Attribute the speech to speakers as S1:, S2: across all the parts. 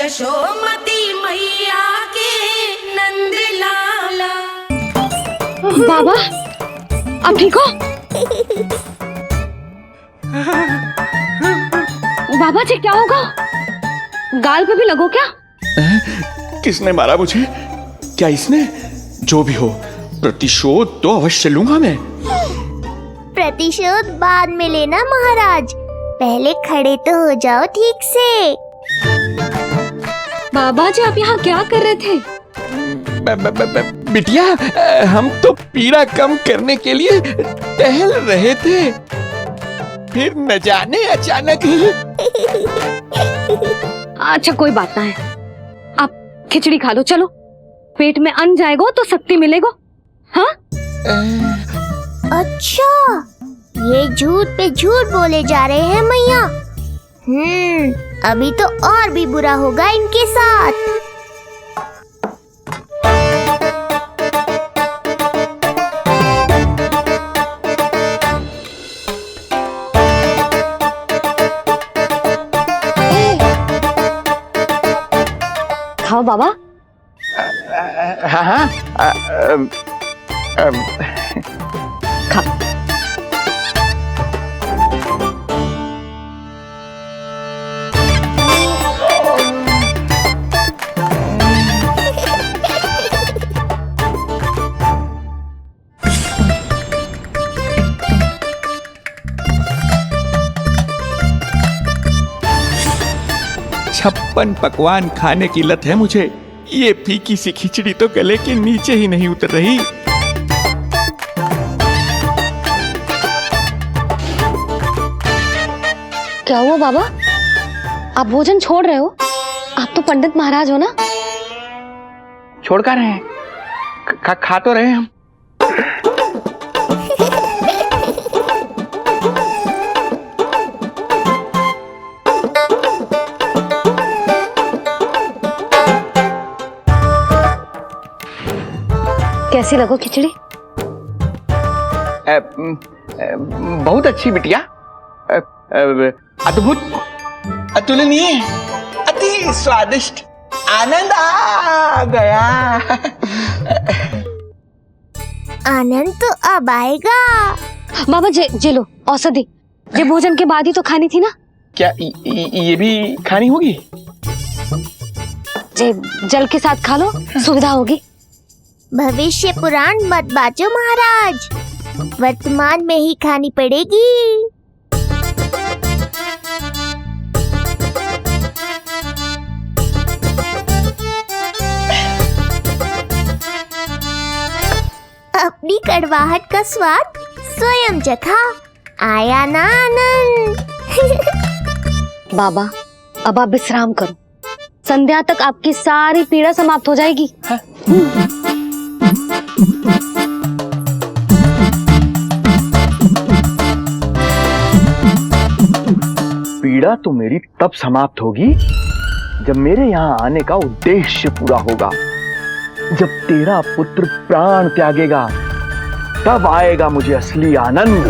S1: यशोमती मैया के नंद लाला।
S2: बाबा आप ठीक हो? बाबा जी क्या होगा? गाल पे भी लगो क्या?
S3: किसने मारा मुझे? क्या इसने? जो भी हो, प्रतिशोध तो अवश्य लूंगा मैं।
S4: प्रतिशोध बाद में लेना महाराज, पहले खड़े तो हो जाओ ठीक से।
S2: बाबा जी आप यहाँ क्या कर रहे थे?
S3: बिटिया, हम तो पीड़ा कम करने के लिए टहल रहे थे, फिर न जाने अचानक ही।
S2: अच्छा कोई बात ना है, आप खिचड़ी खा लो, चलो पेट में अन्न जाएगा तो शक्ति मिलेगा। हाँ?
S4: अच्छा, ये झूठ पे झूठ बोले जा रहे हैं मैया। अभी तो और भी बुरा होगा इनके साथ।
S2: खाओ बाबा।
S3: हाँ,
S2: खा।
S3: छप्पन पकवान खाने की लत है मुझे। ये फीकी सी खिचड़ी तो गले के नीचे ही नहीं उतर रही।
S2: क्या हुआ बाबा? आप भोजन छोड़ रहे हो? आप तो पंडित महाराज हो ना?
S3: छोड़ कर रहे हैं, खा तो रहे हम।
S2: कैसी लगो खिचड़ी?
S3: बहुत अच्छी बिटिया, अद्भुत, अतुलनीय, अति स्वादिष्ट, आनंद आ गया।
S4: आनंद तो अब आएगा।
S2: बाबा जे लो औषधि, ये भोजन के बाद ही तो खानी थी ना?
S3: क्या ये भी खानी होगी?
S2: जे जल के साथ खा लो, सुविधा होगी।
S4: भविष्य पुराण मत बाचो महाराज, वर्तमान में ही खानी पड़ेगी। अपनी कड़वाहट का स्वाद स्वयं चखा, आया ना आनंद।
S2: बाबा अब आप विश्राम करो, संध्या तक आपकी सारी पीड़ा समाप्त हो जाएगी।
S3: पीड़ा तो मेरी तब समाप्त होगी जब मेरे यहाँ आने का उद्देश्य पूरा होगा। जब तेरा पुत्र प्राण त्यागेगा, तब आएगा मुझे असली आनंद।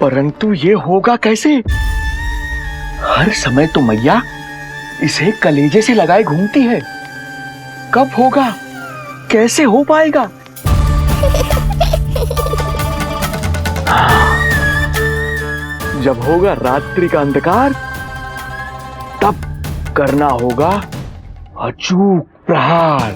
S3: परंतु ये होगा कैसे? हर समय तो मैया इसे कलेजे से लगाए घूमती है। कब होगा? कैसे हो पाएगा? जब होगा रात्रि का अंधकार, तब करना होगा अचूक प्रहार।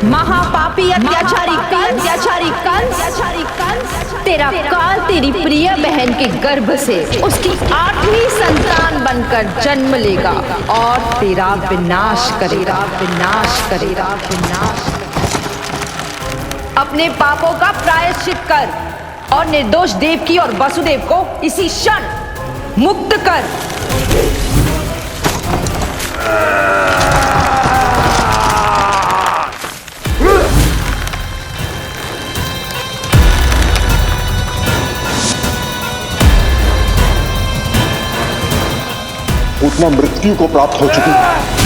S1: महापापी अत्याचारी कंस, तेरा काल तेरी प्रिय बहन के गर्भ से उसकी 8वीं संतान बनकर जन्म लेगा और तेरा विनाश करेगा। अपने पापों का प्रायश्चित कर और निर्दोष देवकी और वसुदेव को इसी क्षण मुक्त कर।
S5: पूतना मृत्यु को प्राप्त हो चुकी है।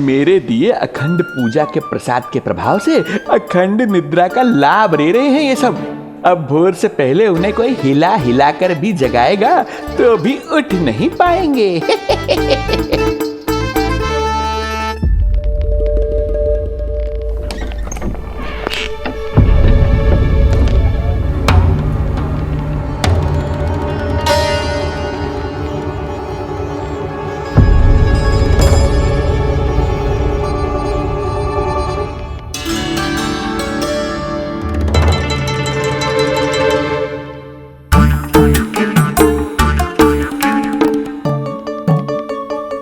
S3: मेरे दिए अखंड पूजा के प्रसाद के प्रभाव से अखंड निद्रा का लाभ ले रहे हैं ये सब। अब भोर से पहले उन्हें कोई हिला हिला कर भी जगाएगा तो भी उठ नहीं पाएंगे।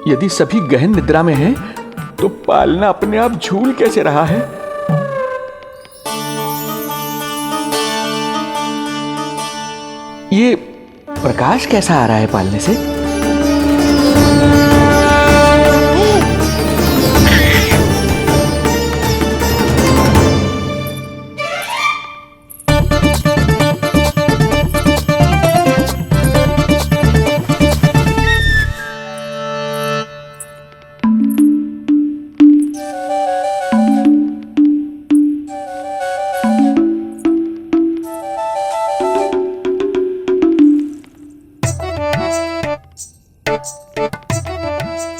S3: यदि सभी गहन निद्रा में हैं, तो पालना अपने आप झूल कैसे रहा है? ये प्रकाश कैसा आ रहा है पालने से?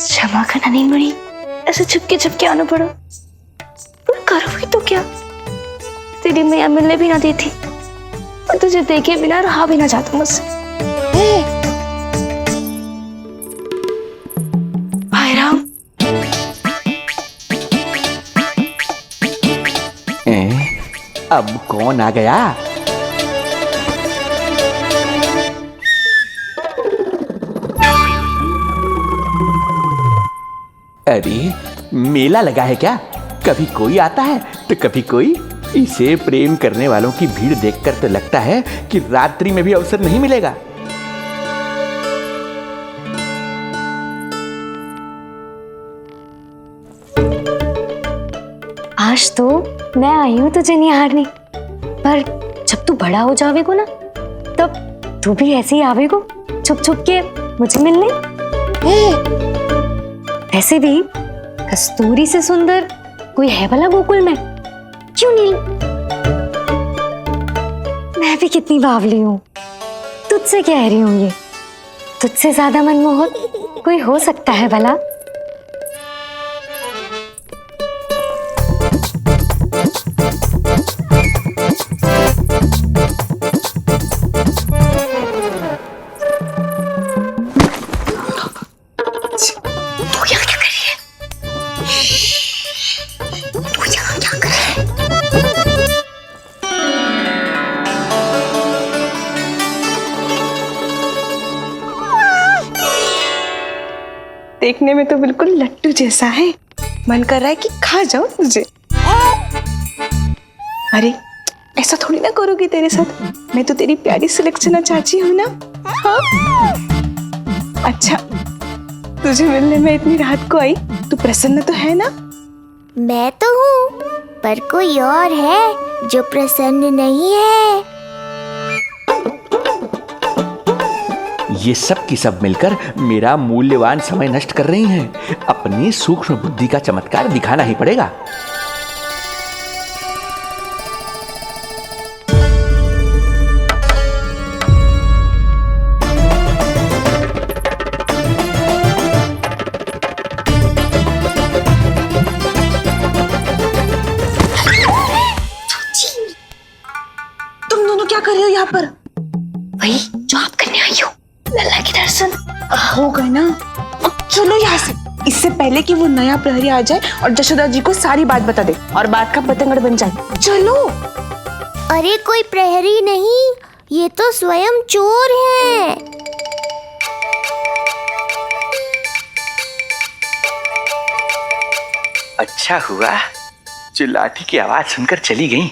S2: क्षमा करना नहीं मुड़ी, ऐसे छुपके आना पड़ा। पर करो भी तो क्या, तेरी मैया मिलने भी ना देती और तुझे देखे बिना रहा भी ना जाता मुझसे। भाई राम,
S3: अब कौन आ गया? अरे मेला लगा है क्या? कभी कोई आता है तो कभी कोई। इसे प्रेम करने वालों की भीड़ देखकर तो लगता है कि रात्रि में भी अवसर नहीं मिलेगा।
S2: आज तो मैं आई हूँ तुझे निहारने, पर जब तू बड़ा हो जावेगो ना, तब तू भी ऐसे ही आवेगो छुप छुप के मुझे मिलने। ऐसे भी कस्तूरी से सुंदर कोई है भला गोकुल में? क्यों नहीं? मैं भी कितनी बावली हूँ, तुझसे कह रही हूँ ये। तुझसे ज्यादा मनमोहक कोई हो सकता है भला?
S6: देखने में तो बिल्कुल लट्टू जैसा है, मन कर रहा है कि खा जाऊं तुझे। अरे ऐसा थोड़ी ना करोगी तेरे साथ, मैं तो तेरी प्यारी सुलक्षणा चाची हूं ना। हाँ? अच्छा तुझे मिलने में इतनी रात को आई, तू प्रसन्न तो है ना?
S4: मैं तो हूँ, पर कोई और है जो प्रसन्न नहीं है।
S3: ये सब की सब मिलकर मेरा मूल्यवान समय नष्ट कर रही हैं। अपनी सूक्ष्म बुद्धि का चमत्कार दिखाना ही पड़ेगा।
S6: तुम दोनों क्या कर रहे हो यहाँ पर?
S2: वही जो आप करने आई हो, लल्ला के दर्शन।
S6: हो गए ना, अब चलो यहाँ से, इससे पहले कि वो नया प्रहरी आ जाए और जशोदा जी को सारी बात बता दे और बात का पतंगड़ बन जाए। चलो।
S4: अरे कोई प्रहरी नहीं, ये तो स्वयं चोर है।
S3: अच्छा हुआ जो लाठी की आवाज सुनकर चली गई,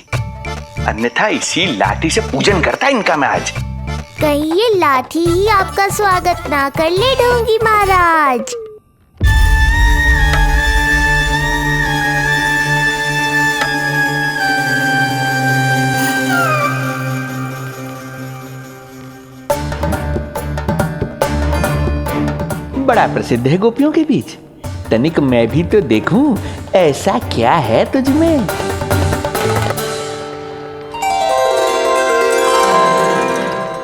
S3: अन्यथा इसी लाठी से पूजन करता इनका मैं आज।
S4: कहीं ये लाठी ही आपका स्वागत ना कर ले ढोंगी महाराज।
S3: बड़ा प्रसिद्ध है गोपियों के बीच। तनिक मैं भी तो देखूं ऐसा क्या है तुझमें।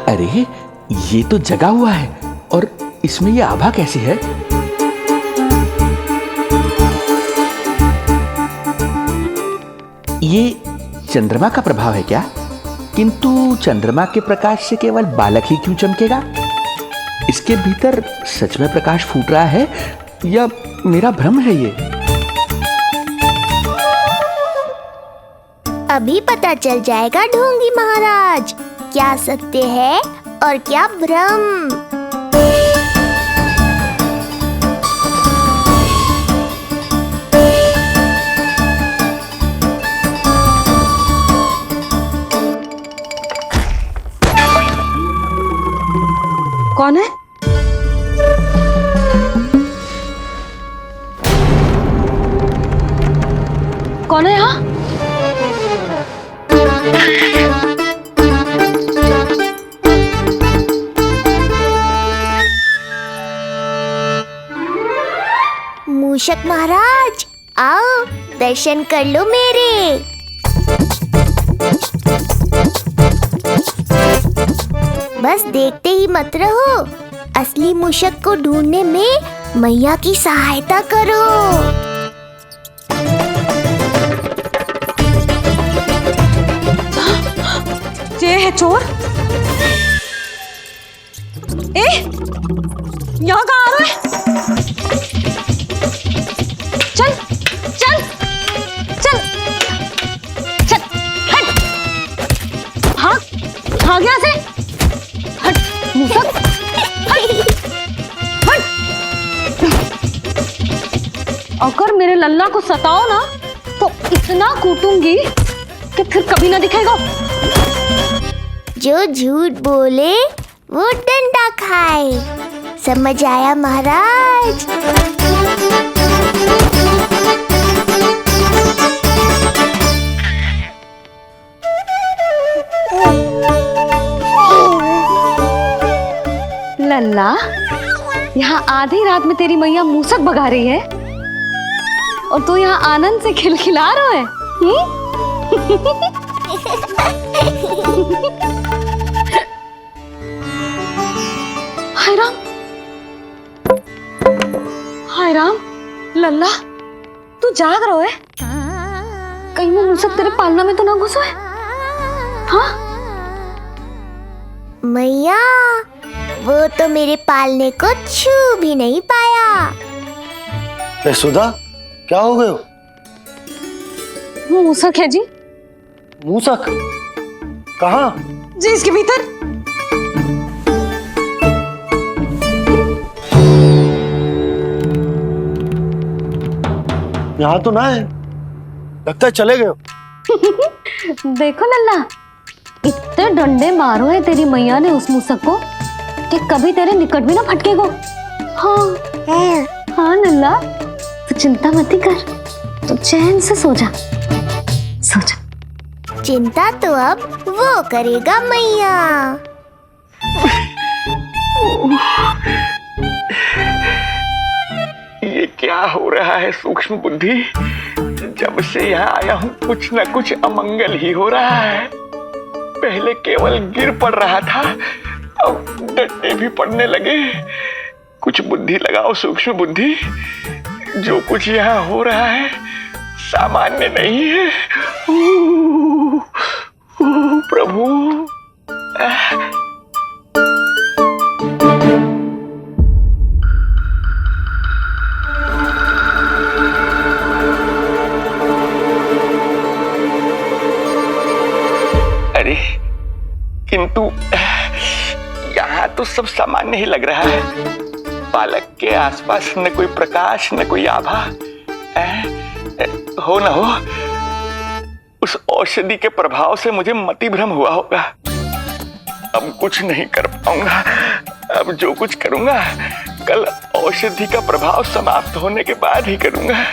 S3: अरे ये तो जगा हुआ है, और इसमें ये आभा कैसी है? ये चंद्रमा का प्रभाव है क्या? किंतु चंद्रमा के प्रकाश से केवल बालक ही क्यों चमकेगा? इसके भीतर सच में प्रकाश फूट रहा है या मेरा भ्रम है ये?
S4: अभी पता चल जाएगा ढोंगी महाराज, क्या सत्य है और क्या भ्रम।
S2: कौन है? कौन है यहाँ?
S4: मूषक महाराज, आओ दर्शन कर लो मेरे। बस देखते ही मत रहो, असली मूषक को ढूंढने में मैया की सहायता करो।
S2: ये है चोर। यहाँ कहाँ आ रहा है? चल चल चल चल, हट, भाग भाग यहाँ से, हट मूसक, हट हट। अगर मेरे लल्ला को सताओ ना तो इतना कूटूंगी कि फिर कभी ना दिखेगा।
S4: जो झूठ बोले वो डंडा खाए, समझ आया महाराज?
S2: लल्ला, यहाँ आधी रात में तेरी मैया मूसक भगा रही है और तू यहाँ आनंद से खिलखिला रहा है। हाय राम, हाय राम, लल्ला तू जाग रहा है? कहीं वो मूसक तेरे पालना में तो ना घुसो है? हाँ
S4: मैया, वो तो मेरे पालने को छू भी नहीं पाया।
S5: सुधा, क्या हो गए हो?
S2: वो मूसक है जी।
S5: मूसक? कहाँ?
S2: जी इसके भीतर।
S5: यहाँ तो ना है, लगता है चले गए हो।
S2: देखो लल्ला, इतने डंडे मारो है तेरी मैया ने उस मूसक को कि कभी तेरे निकट भी ना फटकेगा। हाँ हाँ लल्ला, तू चिंता मत ही कर, तू चैन से सो जा, सो जा।
S4: चिंता तो अब वो करेगा मैया।
S3: ये क्या हो रहा है सूक्ष्म बुद्धि? जब से यहाँ आया हूँ कुछ न कुछ अमंगल ही हो रहा है। पहले केवल गिर पड़ रहा था, अब डंडे भी पड़ने लगे। कुछ बुद्धि लगाओ सूक्ष्म बुद्धि, जो कुछ यहाँ हो रहा है सामान्य नहीं है। प्रभु, अरे किंतु यहाँ तो सब सामान्य ही लग रहा है। बालक के आसपास न कोई प्रकाश न कोई आभा। हो न हो उस औषधि के प्रभाव से मुझे मति भ्रम हुआ होगा। अब कुछ नहीं कर पाऊंगा। अब जो कुछ करूंगा कल औषधि का प्रभाव समाप्त होने के बाद ही करूंगा।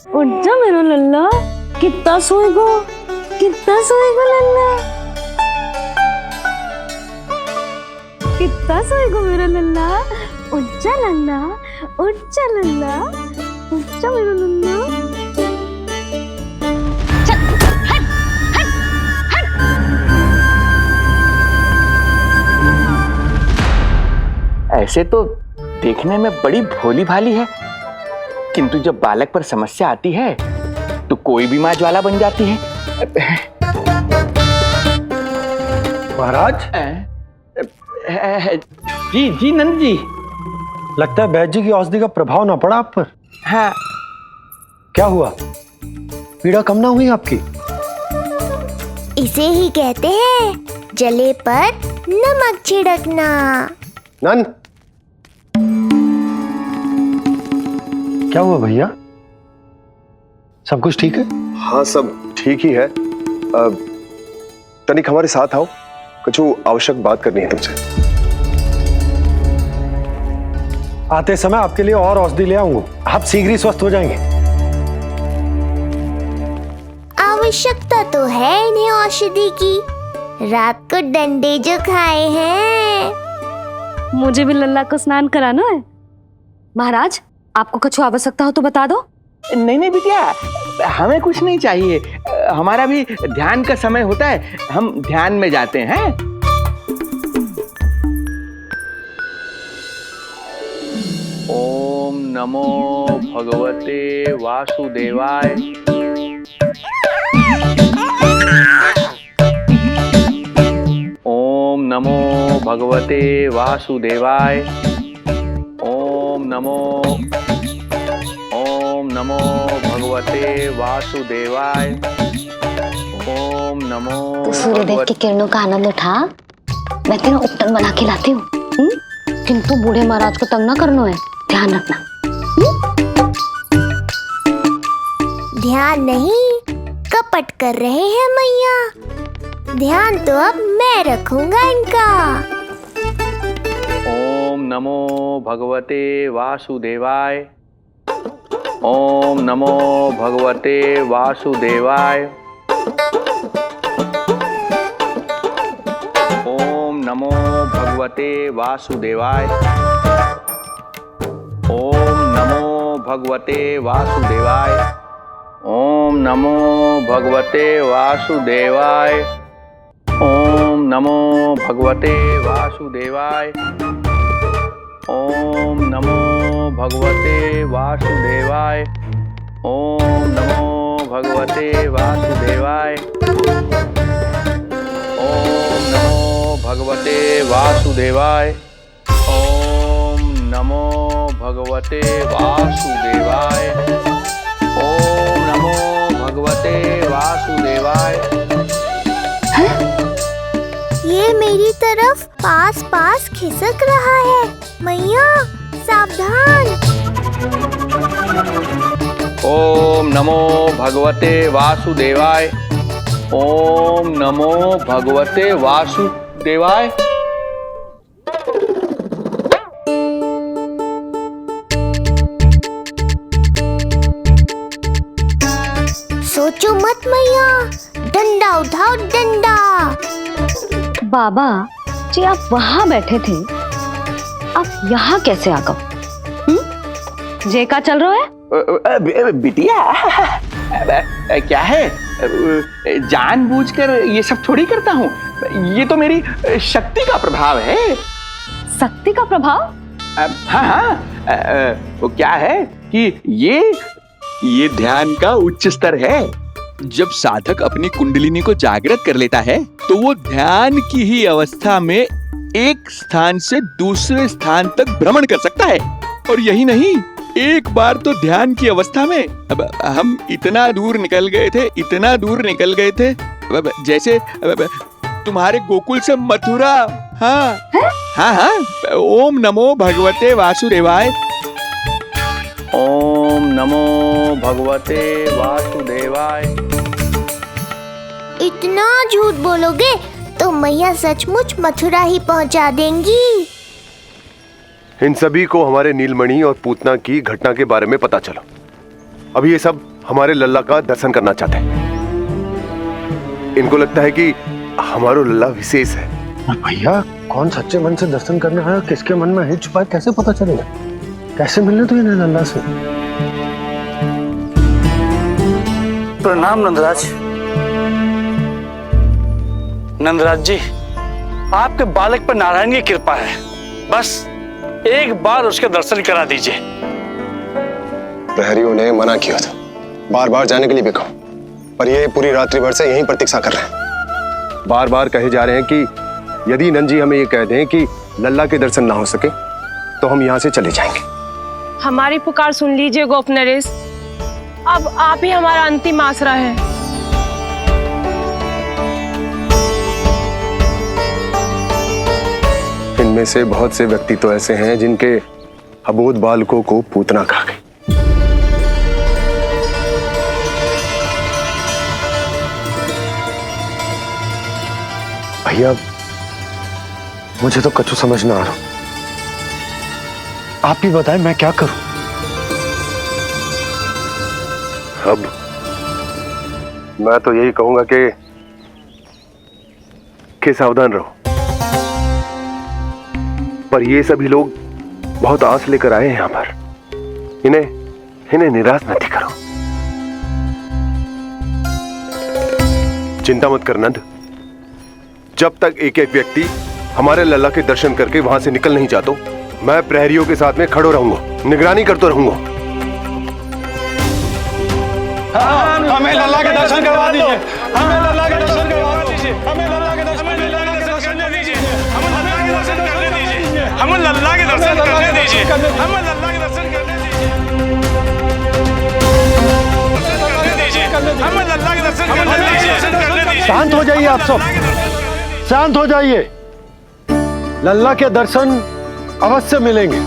S2: उठ जा मेरा लल्ला, कितना सोएगो, कितना सोएगो लल्ला, कितना सोएगो मेरा लल्ला। उठ जा लल्ला, उठ जा लल्ला, उठ जा मेरा लल्ला। चल, हट, हट, हट।
S3: ऐसे तो देखने में बड़ी भोली भाली है, किंतु जब बालक पर समस्या आती है तो कोई भी माँ ज्वाला बन जाती है।
S5: महाराज,
S3: जी जी नंद जी।
S5: लगता है बैद जी की औषधि का प्रभाव ना पड़ा आप पर।
S3: हाँ।
S5: क्या हुआ? पीड़ा कम ना हुई आपकी?
S4: इसे ही कहते हैं जले पर नमक छिड़कना।
S5: नंद, क्या हुआ भैया? सब कुछ ठीक है?
S7: हाँ सब ठीक ही है। तनिक हमारे साथ आओ, कुछ आवश्यक बात करनी है तुमसे।
S5: आते समय आपके लिए और औषधि ले आऊंगा, आप शीघ्र ही स्वस्थ हो जाएंगे।
S4: आवश्यकता तो है इन्हें औषधि की, रात को डंडे जो खाए हैं।
S2: मुझे भी लल्ला को स्नान कराना है। महाराज, आपको कुछ आवश्यकता हो तो बता दो।
S3: नहीं नहीं बिटिया, हमें कुछ नहीं चाहिए। हमारा भी ध्यान का समय होता है, हम ध्यान में जाते हैं। ओम नमो भगवते वासुदेवाय। ओम नमो भगवते वासुदेवाय। ओम नमो भगवते वासुदेवाय। ओम नमो।
S2: तो सूर्यदेव की किरणों का आनंद उठा, मैं तेरा उपटन बना के लाती हूँ। किंतु बूढ़े महाराज को तंग ना करना है, ध्यान रखना।
S4: ध्यान नहीं, कपट कर रहे हैं मैया। ध्यान तो अब मैं रखूंगा इनका।
S3: ओम नमो भगवते वासुदेवाय। ओम नमो भगवते वासुदेवाय। ओम नमो भगवते वासुदेवाय। ओम नमो भगवते वासुदेवाय। ओम नमो भगवते वासुदेवाय। ओम नमो भगवते वासुदेवाय। ओम नमो भगवते वासुदेवाय। ओम नमो भगवते वासुदेवाय। ओम नमो भगवते वासुदेवाय। ओम नमो भगवते वासुदेवाय। ओम नमो भगवते वासुदेवाय।
S4: ये मेरी तरफ पास पास खिसक रहा है। मैया सावधान।
S3: ओम नमो भगवते वासुदेवाय। ओम नमो भगवते वासुदेवाय।
S4: सोचो मत मैया, डंडा उठाओ डंडा।
S2: बाबा जी आप वहां बैठे थे, आप यहाँ कैसे आ गए? जे का चल रहा है?
S3: बिटिया क्या है, जानबूझकर ये सब थोड़ी करता हूँ। ये तो मेरी शक्ति का प्रभाव है।
S2: शक्ति का प्रभाव?
S3: हाँ हाँ, वो क्या है कि ये ध्यान का उच्च स्तर है। जब साधक अपनी कुंडलिनी को जागृत कर लेता है तो वो ध्यान की ही अवस्था में एक स्थान से दूसरे स्थान तक भ्रमण कर सकता है। और यही नहीं, एक बार तो ध्यान की अवस्था में अब हम इतना दूर निकल गए थे, जैसे तुम्हारे गोकुल से मथुरा। हाँ हाँ। ओम नमो भगवते वासुदेवाय। ओम नमो भगवते वासुदेवाय।
S4: इतना झूठ बोलोगे तो मैया सचमुच मथुरा ही पहुंचा देंगी।
S7: इन सभी को हमारे नीलमणि और पूतना की घटना के बारे में पता चला। अभी ये सब हमारे लल्ला का दर्शन करना चाहते हैं। इनको लगता है कि हमारा लल्ला विशेष है।
S5: भैया कौन सच्चे मन से दर्शन करने आया, किसके मन में हित छुपा है, कैसे पता चलेगा? कैसे मिलने तो इन्हें लल्ला से?
S8: प्रणाम नंदराज। नंदराज जी, आपके बालक पर नारायण की कृपा है। बस एक बार उसके दर्शन करा दीजिए।
S7: प्रहरियों ने मना किया था, बार बार जाने के लिए भी कहा, पर ये पूरी रात्रि भर से यहीं प्रतीक्षा कर रहे हैं। बार बार कहे जा रहे हैं कि यदि नंद जी हमें ये कह दें कि लल्ला के दर्शन ना हो सके तो हम यहाँ से चले जाएंगे।
S9: हमारी पुकार सुन लीजिए गोप नरेश, अब आप ही हमारा अंतिम आसरा है।
S7: इनमें से बहुत से व्यक्ति तो ऐसे हैं जिनके अबोध बालकों को पूतना खा गई। भैया मुझे तो कछु समझ ना आ रहा।
S5: आप ही बताएं मैं क्या करूं?
S7: अब मैं तो यही कहूंगा कि सावधान रहो। पर ये सभी लोग बहुत आस लेकर आए हैं यहाँ पर। इन्हें निराश मत करो। चिंता मत कर नंद, जब तक एक एक व्यक्ति हमारे लल्ला के दर्शन करके वहां से निकल नहीं जाता, मैं प्रहरियों के साथ में खड़ो रहूंगा, निगरानी करता रहूंगा।
S5: हमें लल्ला के दर्शन करवा दीजिए, हमें लल्ला के दर्शन करवा दीजिए, हमें लल्ला के दर्शन करने दीजिए, हमें लल्ला के दर्शन करने दीजिए, हमें लल्ला के दर्शन करने दीजिए, हमें लल्ला के दर्शन करने दीजिए, हमें लल्ला के दर्शन करने दीजिए। शांत हो जाइए आप सब, शांत हो जाइए। लल्ला के दर्शन अवश्य मिलेंगे,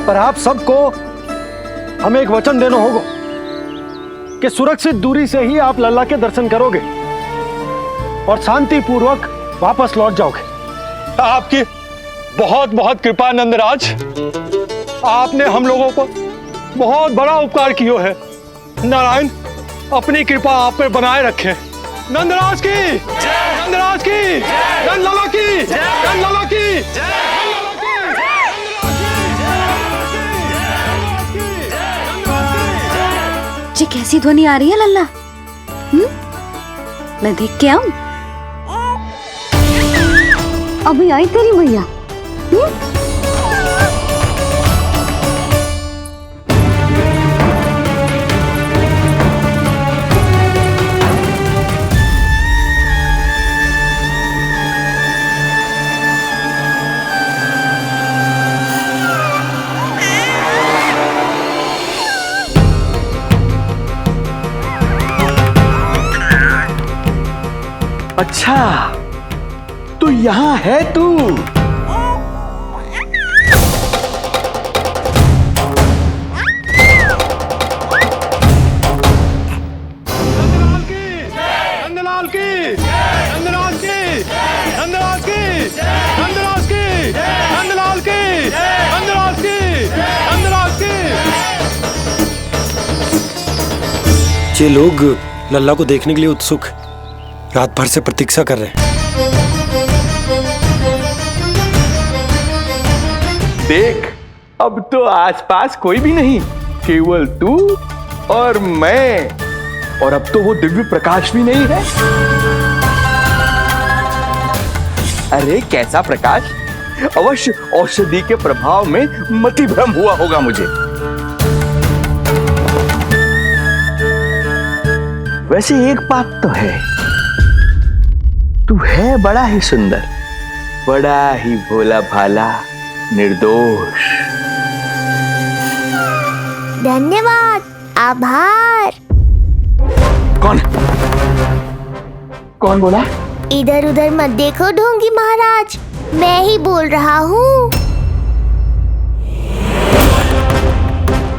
S5: पर आप सबको हमें एक वचन देना होगा कि सुरक्षित दूरी से ही आप लल्ला के दर्शन करोगे और शांति पूर्वक वापस लौट जाओगे। आपकी बहुत बहुत कृपा नंदराज, आपने हम लोगों को बहुत बड़ा उपकार किया है। नारायण अपनी कृपा आप पर बनाए रखे। नंदराज की, नंदराज की, नंदलाला की, नंदलाला की।
S2: जी कैसी ध्वनि आ रही है लल्ला? मैं देख के आऊं? अभी आई तेरी भैया।
S3: अच्छा, तो यहाँ है तू।
S5: ये लोग लल्ला को देखने के लिए उत्सुक रात भर से प्रतीक्षा कर रहे हैं।
S3: देख, अब तो आसपास कोई भी नहीं, केवल तू और मैं। और अब तो वो दिव्य प्रकाश भी नहीं है। अरे कैसा प्रकाश? अवश्य औषधि के प्रभाव में मतिभ्रम हुआ होगा मुझे। वैसे एक बात तो है, तू है बड़ा ही सुंदर, बड़ा ही भोला भाला, निर्दोष।
S4: धन्यवाद, आभार।
S3: कौन बोला?
S4: इधर उधर मत देखो ढोंगी महाराज, मैं ही बोल रहा हूँ।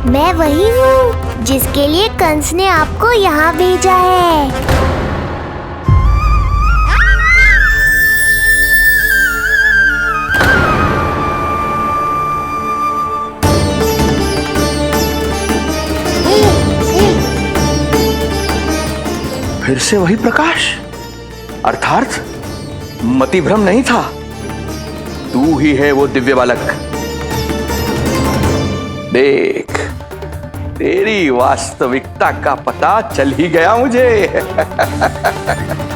S4: मैं वही हूँ जिसके लिए कंस ने आपको यहाँ भेजा है।
S3: फिर से वही प्रकाश, अर्थात मतिभ्रम नहीं था। तू ही है वो दिव्य बालक। देख, तेरी वास्तविकता का पता चल ही गया मुझे।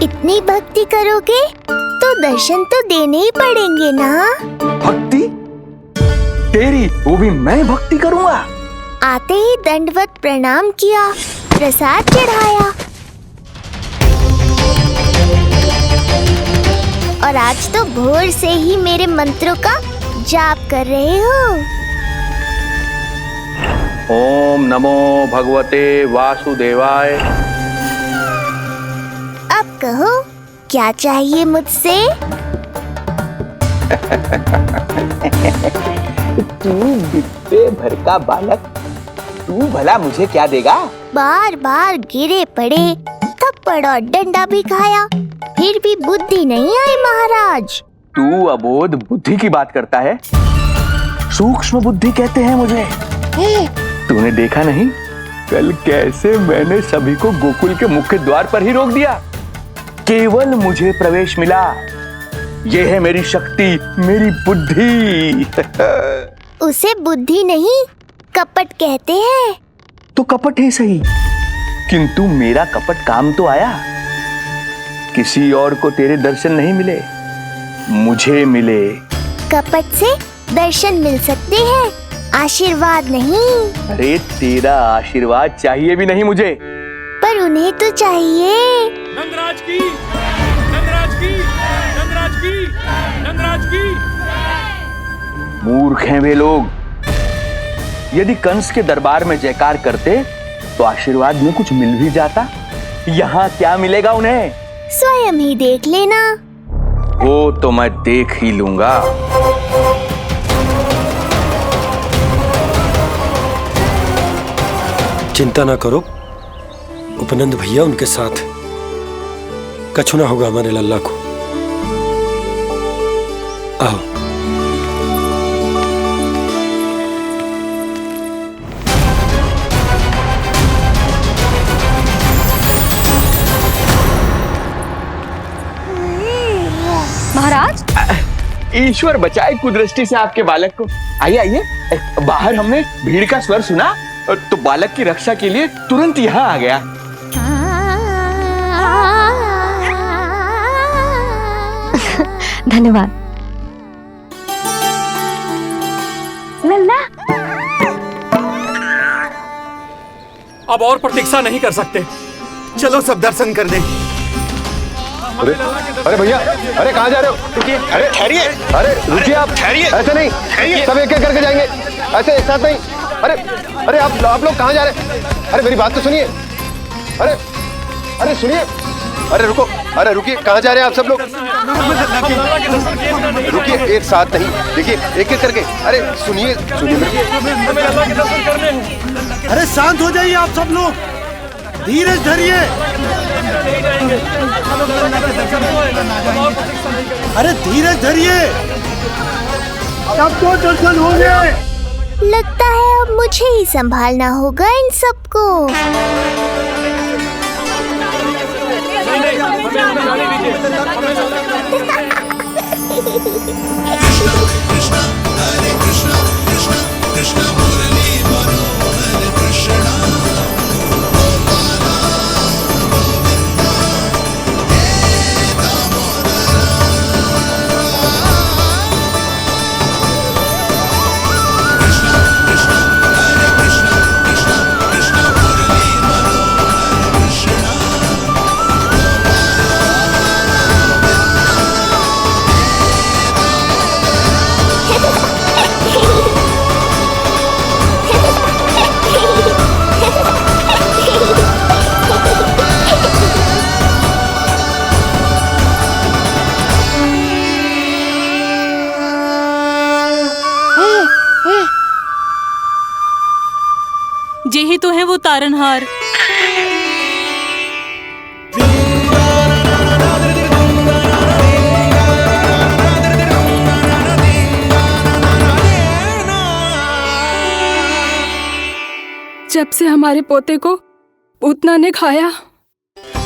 S4: इतनी भक्ति करोगे तो दर्शन तो देने ही पड़ेंगे ना।
S3: भक्ति? तेरी? वो भी मैं भक्ति करूंगा?
S4: आते ही दंडवत प्रणाम किया, प्रसाद चढ़ाया, और आज तो भोर से ही मेरे मंत्रों का जाप कर रहे हो।
S3: ओम नमो भगवते वासुदेवाय।
S4: अब कहो, क्या चाहिए मुझसे?
S3: तू बित्ते भर का बालक, तू भला मुझे क्या देगा?
S4: बार बार गिरे पड़े, थप्पड़ और डंडा भी खाया, फिर भी बुद्धि नहीं आई महाराज।
S3: तू अबोध बुद्धि की बात करता है? सूक्ष्म बुद्धि कहते हैं मुझे। तूने देखा नहीं कल कैसे मैंने सभी को गोकुल के मुख्य द्वार पर ही रोक दिया? केवल मुझे प्रवेश मिला। यह है मेरी शक्ति, मेरी बुद्धि।
S4: उसे बुद्धि नहीं, कपट कहते हैं।
S3: तो कपट ही सही, किंतु मेरा कपट काम तो आया। किसी और को तेरे दर्शन नहीं मिले, मुझे मिले।
S4: कपट से दर्शन मिल सकते हैं, आशीर्वाद नहीं।
S3: अरे तेरा आशीर्वाद चाहिए भी नहीं मुझे।
S4: पर उन्हें तो चाहिए।
S10: नंदराज की, नंदराज की, नंदराज की, नंदराज की।
S3: मूर्ख हैं वे लोग। यदि कंस के दरबार में जयकार करते तो आशीर्वाद में कुछ मिल भी जाता। यहाँ क्या मिलेगा उन्हें?
S4: स्वयं ही देख लेना।
S3: वो तो मैं देख ही लूंगा।
S5: चिंता ना करो, उपनंद भैया उनके साथ कछु ना होगा हमारे लल्ला को। आओ।
S2: महाराज,
S3: ईश्वर बचाए कुदृष्टि से आपके बालक को। आइए आइए, बाहर हमने भीड़ का स्वर सुना तो बालक की रक्षा के लिए तुरंत यहाँ आ गया।
S2: धन्यवाद। लल्ला,
S10: अब और प्रतीक्षा नहीं कर सकते, चलो सब दर्शन कर दें।
S5: अरे भैया, अरे कहाँ जा रहे हो? अरे ठहरिए, अरे रुकिए आप, ठहरिए। ऐसे नहीं, सब एक एक करके जाएंगे, ऐसे एक साथ नहीं। अरे अरे आप लोग कहाँ जा रहे हैं? अरे मेरी बात तो सुनिए। अरे अरे सुनिए, अरे रुको।
S7: अरे रुकिए, कहाँ जा रहे हैं आप सब लोग? रुकिए, एक साथ नहीं, देखिए एक एक करके। अरे सुनिए सुनिए
S5: अरे शांत हो जाइए आप सब लोग, धीरज धरिए। अरे धीरज धरिए, सबको दर्शन होंगे।
S4: लगता है अब मुझे ही संभालना होगा इन सबको।
S11: यही तो है वो तारनहार। जब से हमारे पोते को पूतना ने खाया,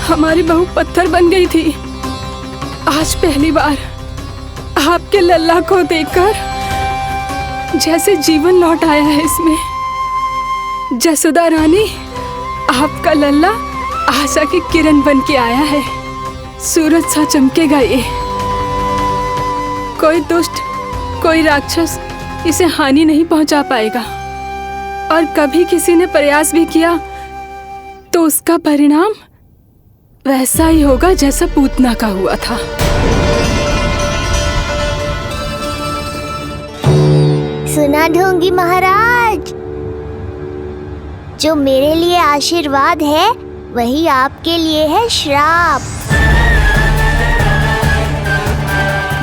S11: हमारी बहू पत्थर बन गई थी। आज पहली बार आपके लल्ला को देखकर जैसे जीवन लौट आया है इसमें। जसोदा रानी, आपका लल्ला आशा की किरण बन के आया है। सूरज सा चमकेगा ये। कोई दुष्ट, कोई राक्षस इसे हानि नहीं पहुंचा पाएगा। और कभी किसी ने प्रयास भी किया तो उसका परिणाम वैसा ही होगा जैसा पूतना का हुआ था।
S4: सुना ढोंगी महाराज, जो मेरे लिए आशीर्वाद है वही आपके लिए है श्राप।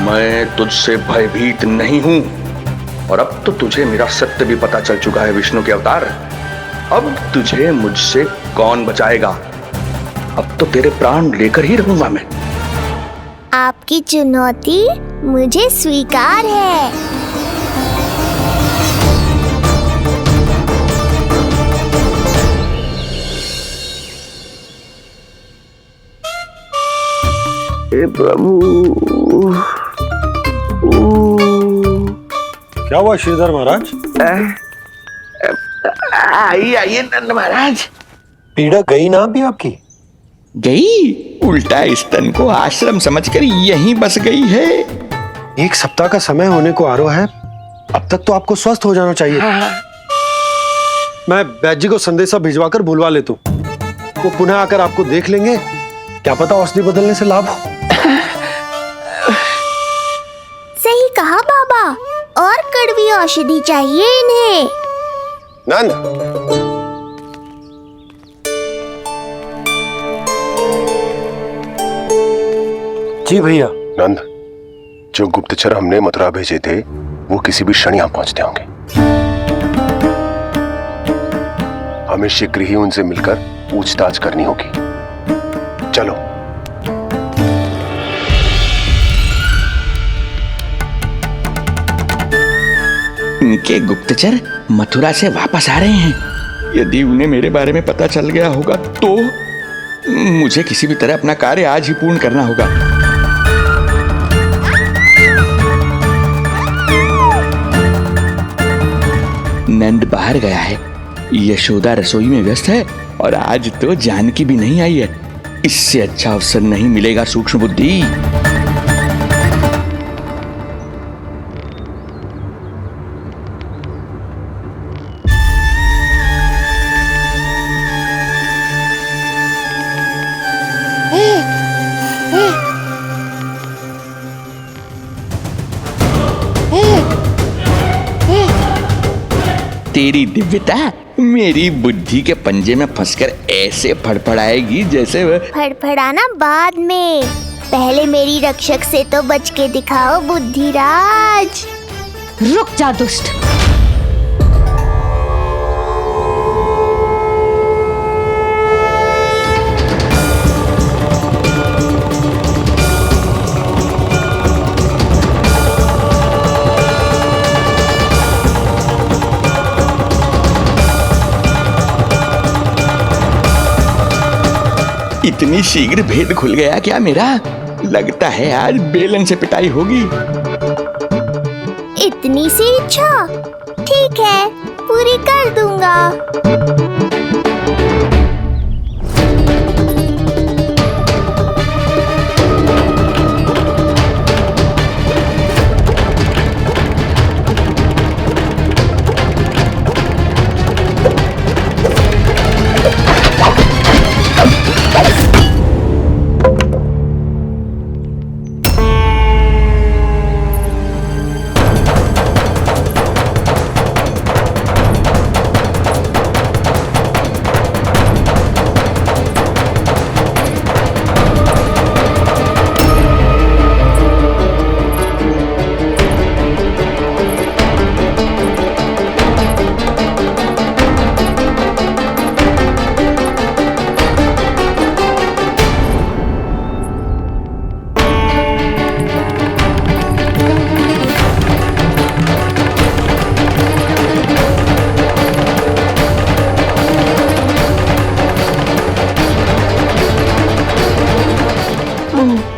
S12: मैं तुझसे भयभीत नहीं हूं, और अब तो तुझे मेरा सत्य भी पता चल चुका है विष्णु के अवतार। अब तुझे मुझसे कौन बचाएगा? अब तो तेरे प्राण लेकर ही रहूंगा मैं।
S4: आपकी चुनौती मुझे स्वीकार है।
S3: प्रभु,
S5: क्या हुआ श्रीधर महाराज?
S12: आइए नंद महाराज।
S5: पीड़ा गई ना अभी आपकी?
S12: गई? उल्टा इस तन को आश्रम समझकर यहीं बस गई है।
S5: 1 सप्ताह का समय होने को आ रहा है, अब तक तो आपको स्वस्थ हो जाना चाहिए। मैं वैद्य जी को संदेशा भिजवाकर बुलवा लेता हूं। वो पुनः आकर आपको देख लेंगे, क्या पता औषधि बदलने से लाभ हो।
S4: सही कहा बाबा, और कड़वी औषधि चाहिए इन्हें।
S7: नंद,
S5: जी भैया।
S7: नंद, जो गुप्तचर हमने मथुरा भेजे थे वो किसी भी क्षण यहां पहुंचते होंगे। हमें शीघ्र ही उनसे मिलकर पूछताछ करनी होगी। चलो।
S12: इनके गुप्तचर मथुरा से वापस आ रहे हैं। यदि उन्हें मेरे बारे में पता चल गया होगा तो मुझे किसी भी तरह अपना कार्य आज ही पूर्ण करना होगा। नंद बाहर गया है, यशोदा रसोई में व्यस्त है, और आज तो जानकी भी नहीं आई है। इससे अच्छा अवसर नहीं मिलेगा सूक्ष्म बुद्धि। तेरी दिव्यता मेरी बुद्धि के पंजे में फंसकर ऐसे फड़फड़ाएगी जैसे वह।
S4: फड़फड़ाना बाद में, पहले मेरी रक्षक से तो बच के दिखाओ बुद्धिराज।
S2: रुक जा दुष्ट।
S12: इतनी शीघ्र भेद खुल गया क्या मेरा? लगता है आज बेलन से पिटाई होगी।
S4: इतनी सी इच्छा? ठीक है, पूरी कर दूंगा।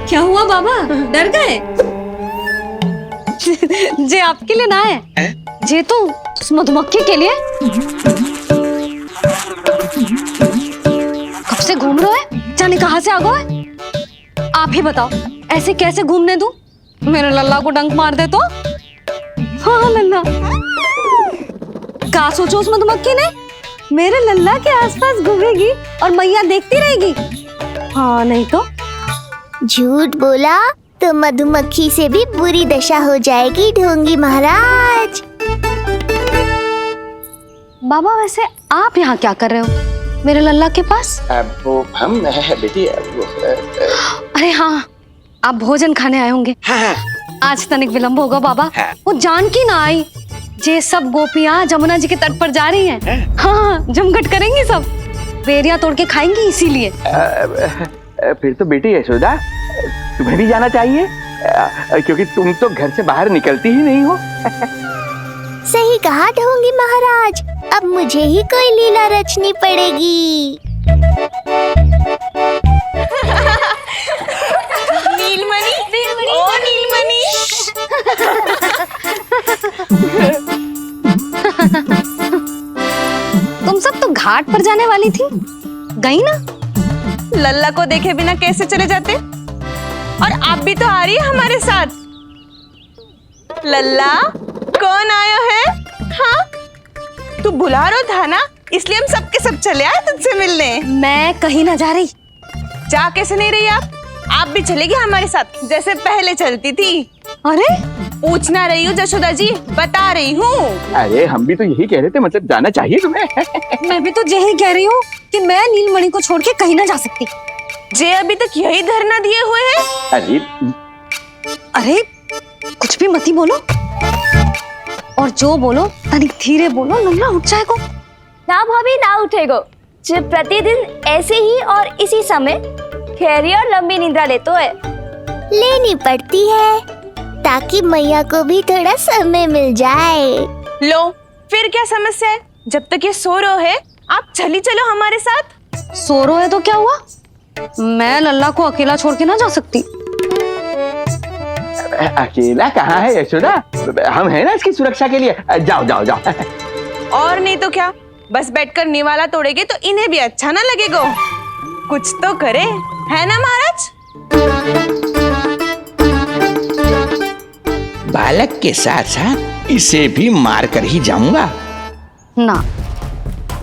S2: क्या हुआ बाबा, डर गए? जे आपके लिए ना है, जे तो उस मधुमक्खी के लिए। कब से घूम रहे हो? जाने कहाँ से आ गए? आप ही बताओ, ऐसे कैसे घूमने दूं? मेरे लल्ला को डंक मार दे तो? हाँ लल्ला, क्या सोचो उस मधुमक्खी ने? मेरे लल्ला के आसपास घूमेगी और मैया देखती रहेगी। हाँ नहीं तो?
S4: झूठ बोला तो मधुमक्खी से भी बुरी दशा हो जाएगी ढोंगी महाराज।
S2: बाबा वैसे आप यहाँ क्या कर रहे हो मेरे लल्ला के पास?
S12: वो हम बेटी
S2: अरे हाँ, आप भोजन खाने आए होंगे।
S12: हाँ।
S2: आज तनिक विलंब होगा बाबा।
S12: हाँ।
S2: वो जानकी ना आई, जे सब गोपियाँ जमुना जी के तट पर जा रही हैं। हाँ, जमघट करेंगी सब, बेरिया तोड़ के खाएंगी इसीलिए।
S3: फिर तो बेटी यशोदा तुम्हें भी जाना चाहिए, क्योंकि तुम तो घर से बाहर निकलती ही नहीं हो।
S4: सही कहा ढोंगी महाराज, अब मुझे ही कोई लीला रचनी पड़ेगी।
S6: नीलमणि, ओ नीलमणि।
S2: तुम सब तो घाट पर जाने वाली थी, गई ना?
S6: लल्ला को देखे बिना कैसे चले जाते? और आप भी तो आ रही है हमारे साथ। लल्ला, कौन आयो है? हाँ, तू बुला रहा था ना, इसलिए हम सबके सब चले आए तुझसे मिलने।
S2: मैं कहीं ना जा रही।
S6: जा कैसे नहीं रही आप भी चलेगी हमारे साथ जैसे पहले चलती थी।
S2: अरे
S6: पूछना रही हूँ जशोदा जी, बता रही हूँ।
S3: अरे हम भी तो यही कह रहे थे, मतलब जाना चाहिए तुम्हें।
S2: मैं भी तो यही कह रही हूँ कि मैं नीलमणि को छोड़ के कहीं ना जा सकती।
S6: जे अभी तक यही धरना दिए हुए हैं।
S2: अरे कुछ भी मती बोलो, और जो बोलो तनिक धीरे बोलो, लल्ला उठ जाएगा।
S13: ना भाभी ना उठेगो, जो प्रतिदिन ऐसे ही और इसी समय गहरी और लंबी निद्रा लेते है।
S4: लेनी पड़ती है ताकि मैया को भी थोड़ा समय मिल जाए।
S6: लो फिर क्या समस्या है? जब तक ये सो रहे है आप चली चलो हमारे साथ।
S2: सो रहे है तो क्या हुआ? मैं लल्ला को अकेला छोड़ के ना जा सकती।
S3: अकेला कहाँ है यशोदा, हम हैं ना इसकी सुरक्षा के लिए। जाओ जाओ जाओ।
S6: और नहीं तो क्या, बस बैठकर निवाला तोड़ेगे तो इन्हें भी अच्छा ना लगेगा। कुछ तो करे, है ना महाराज?
S12: बालक के साथ साथ इसे भी मार कर ही जाऊंगा।
S2: ना,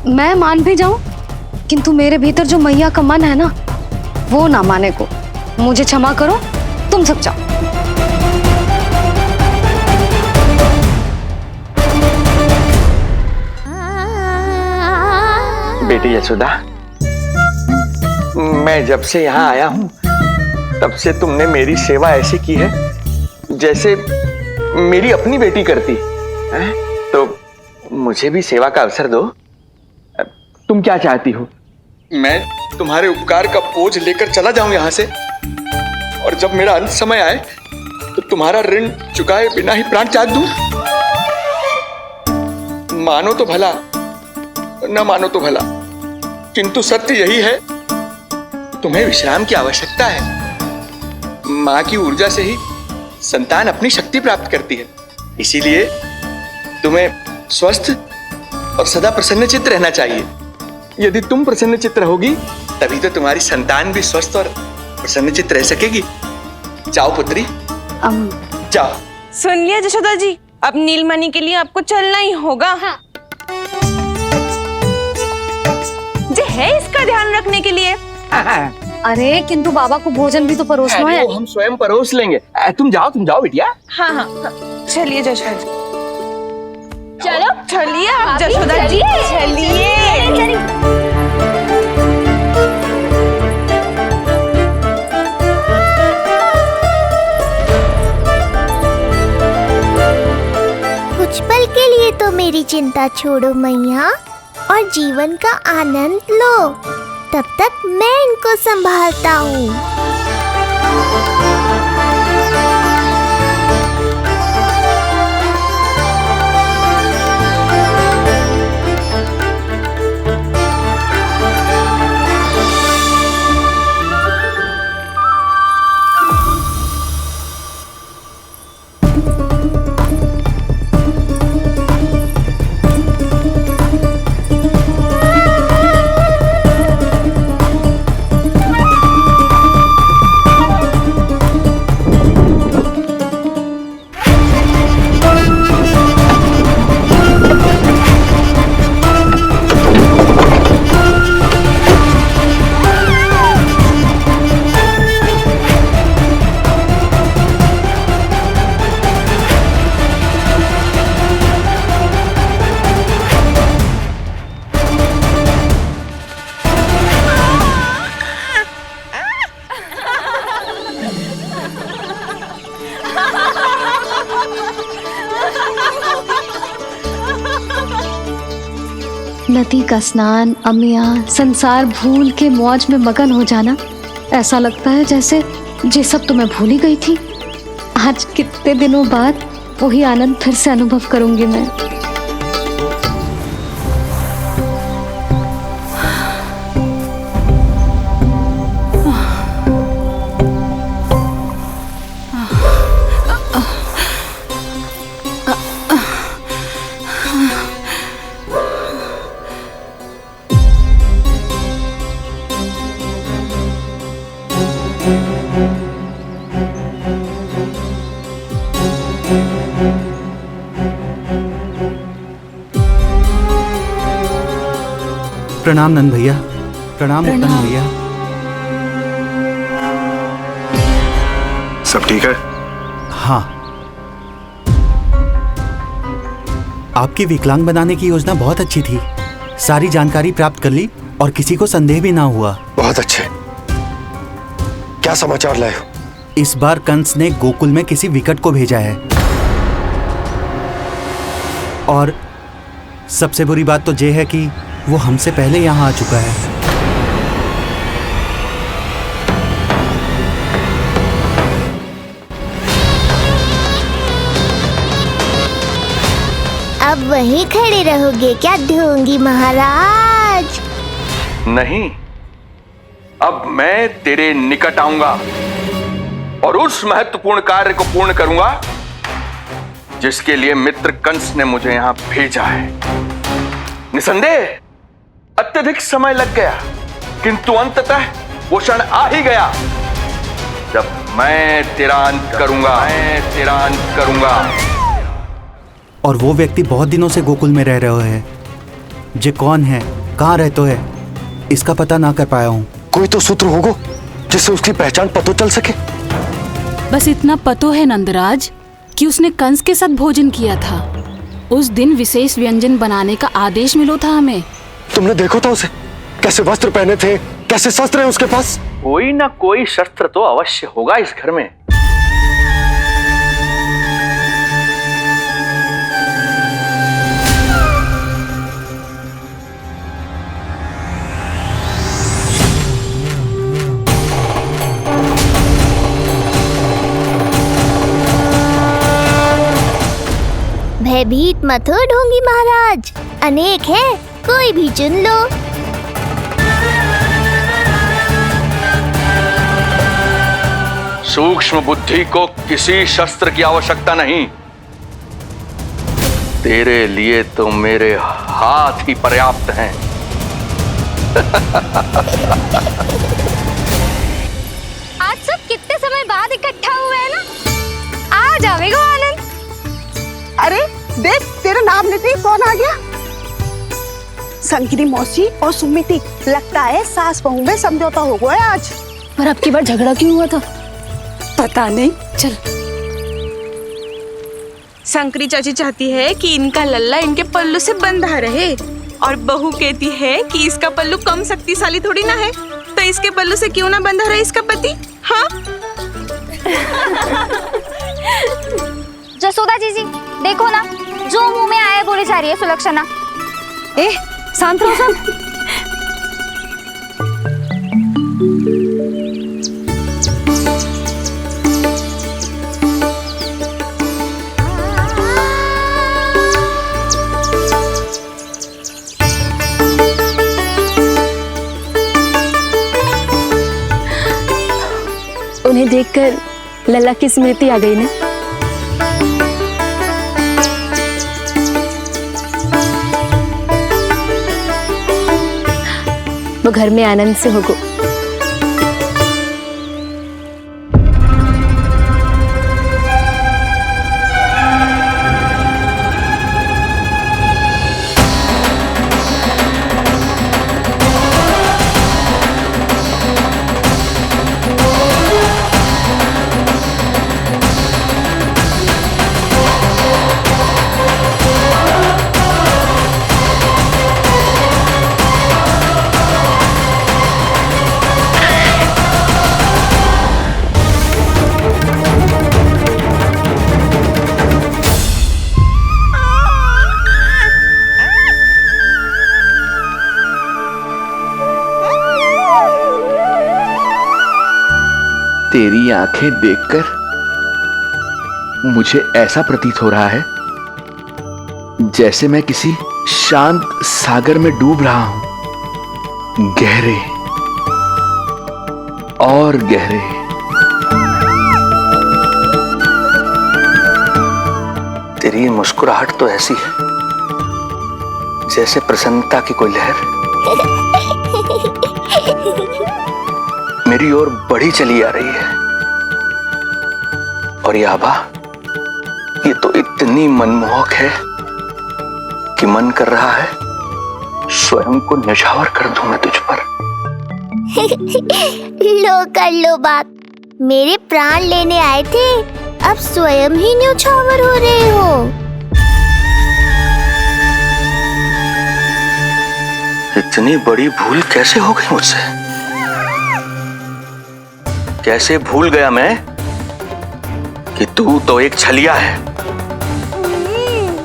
S2: मैं मान भी जाऊं, किंतु मेरे भीतर जो मैया का मन है ना, वो ना माने को। मुझे क्षमा करो, तुम सब जाओ।
S12: बेटी यशोदा, मैं जब से यहाँ आया हूँ तब से तुमने मेरी सेवा ऐसी की है जैसे मेरी अपनी बेटी करती है। तो मुझे भी सेवा का अवसर दो।
S3: तुम क्या चाहती हो?
S12: मैं तुम्हारे उपकार का बोझ लेकर चला जाऊं यहाँ से, और जब मेरा अंत समय आए तो तुम्हारा ऋण चुकाए बिना ही प्राण त्याग दूं। मानो तो भला, न मानो तो भला, किंतु सत्य यही है, तुम्हें विश्राम की आवश्यकता है। माँ की ऊर्जा से ही संतान अपनी शक्ति प्राप्त करती है, इसीलिए तुम्हें स्वस्थ और सदा प्रसन्नचित्त रहना चाहिए। यदि तुम प्रसन्नचित्त रहोगी तभी तो तुम्हारी संतान भी स्वस्थ और प्रसन्नचित्त रह सकेगी। जाओ पुत्री, जाओ।
S6: सुन लिया जशोदा जी, अब नीलमणि के लिए आपको चलना ही होगा। हाँ। जे है इसका ध्यान रखने के लिए।
S2: अरे किंतु बाबा को भोजन भी तो परोसना है।
S3: हम स्वयं परोस लेंगे। तुम जाओ बिटिया।
S6: हाँ हाँ, चलिए जशोदा जी। चलो चलिए आप जशोदा जी, चलिए।
S4: कुछ पल के लिए तो मेरी चिंता छोड़ो मैया और जीवन का आनंद लो। तब तक मैं इनको संभालता हूँ।
S2: नदी का स्नान, अमिया, संसार भूल के मौज में मगन हो जाना, ऐसा लगता है जैसे ये सब तो मैं भूल ही गई थी। आज कितने दिनों बाद वही आनंद फिर से अनुभव करूंगी मैं।
S14: प्रणाम नंद भैया। प्रणाम उत्तम भैया।
S7: सब ठीक है?
S14: हाँ। आपकी विकलांग बनाने की योजना बहुत अच्छी थी। सारी जानकारी प्राप्त कर ली और किसी को संदेह भी ना हुआ।
S5: बहुत अच्छे। क्या समाचार लाए हो?
S14: इस बार कंस ने गोकुल में किसी विकट को भेजा है, और सबसे बुरी बात तो ये है कि वो हमसे पहले यहाँ आ चुका है।
S4: अब वहीं खड़े रहोगे क्या ढोंगी महाराज?
S12: नहीं, अब मैं तेरे निकट आऊंगा और उस महत्वपूर्ण कार्य को पूर्ण करूंगा जिसके लिए मित्र कंस ने मुझे यहां भेजा है। निसंदेह अत्यधिक समय लग गया, किंतु अंततः वो क्षण आ ही गया जब मैं तेरा अंत करूंगा।
S14: और वो व्यक्ति बहुत दिनों से गोकुल में रह रहे हैं। जे कौन है, कहाँ रहते है, इसका पता ना कर पाया हूँ।
S5: कोई तो सूत्र होगा जिससे उसकी पहचान पता चल सके।
S11: बस इतना पतो है नंदराज कि उसने कंस के साथ भोजन किया था। उस दिन विशेष व्यंजन बनाने का आदेश मिलो था हमें।
S5: तुमने देखो था उसे? कैसे वस्त्र पहने थे, कैसे शस्त्र हैं उसके पास?
S12: कोई ना कोई शस्त्र तो अवश्य होगा इस घर में।
S4: भयभीत मत हो ढोंगी महाराज, अनेक है, कोई भी चुन लो।
S12: सूक्ष्म बुद्धि को किसी शस्त्र की आवश्यकता नहीं। तेरे लिए तो मेरे हाथ ही पर्याप्त हैं।
S13: आज सब कितने समय बाद इकट्ठा हुए हैं ना, आ जाएगा आनंद।
S6: अरे देख, तेरा नाम लेते ही कौन आ गया? संकिनी मौसी और सुमिति, लगता है सास बहू में समझौता हो गया आज।
S11: पर अब की बार झगड़ा क्यों हुआ था? पता नहीं। चल।
S6: शंकरी चाची चाहती है कि इनका लल्ला इनके पल्लू से बंधा रहे, और बहू कहती है कि इसका पल्लू कम शक्तिशाली थोड़ी ना है, तो इसके पल्लू से क्यों ना बंधा रहे इसका पति। हाँ
S13: जसोदा जीजी, देखो ना, जो मुंह में आए बोली जा रही है सुलक्षणा।
S11: ए, शांत रहो सब। उन्हें देखकर लल्ला की स्मृति आ गई ना। वो घर में आनंद से होगो।
S12: तेरी आंखें देखकर मुझे ऐसा प्रतीत हो रहा है जैसे मैं किसी शांत सागर में डूब रहा हूं, गहरे और गहरे। तेरी मुस्कुराहट तो ऐसी है जैसे प्रसन्नता की कोई लहर मेरी ओर बढ़ी चली आ रही है। और ये आभा, ये तो इतनी मनमोहक है कि मन कर रहा है स्वयं को न्यौछावर कर दूं मैं तुझ पर।
S4: लो कर लो बात, मेरे प्राण लेने आए थे, अब स्वयं ही न्यौछावर हो रहे हो।
S12: इतनी बड़ी भूल कैसे हो गई मुझसे? कैसे भूल गया मैं कि तू तो एक छलिया है।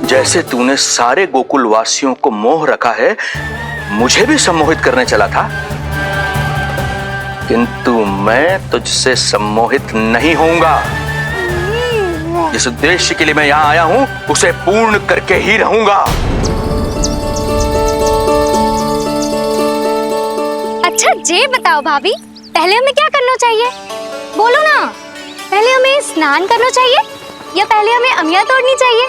S12: जैसे तूने सारे गोकुल वासियों को मोह रखा है, मुझे भी सम्मोहित करने चला था, किंतु मैं तुझसे सम्मोहित नहीं होऊंगा। जिस उद्देश्य के लिए मैं यहां आया हूं उसे पूर्ण करके ही रहूंगा।
S13: अच्छा ये बताओ भाभी, पहले हमें क्या करना चाहिए? बोलो ना, पहले हमें स्नान करना चाहिए या पहले हमें अमिया तोड़नी चाहिए?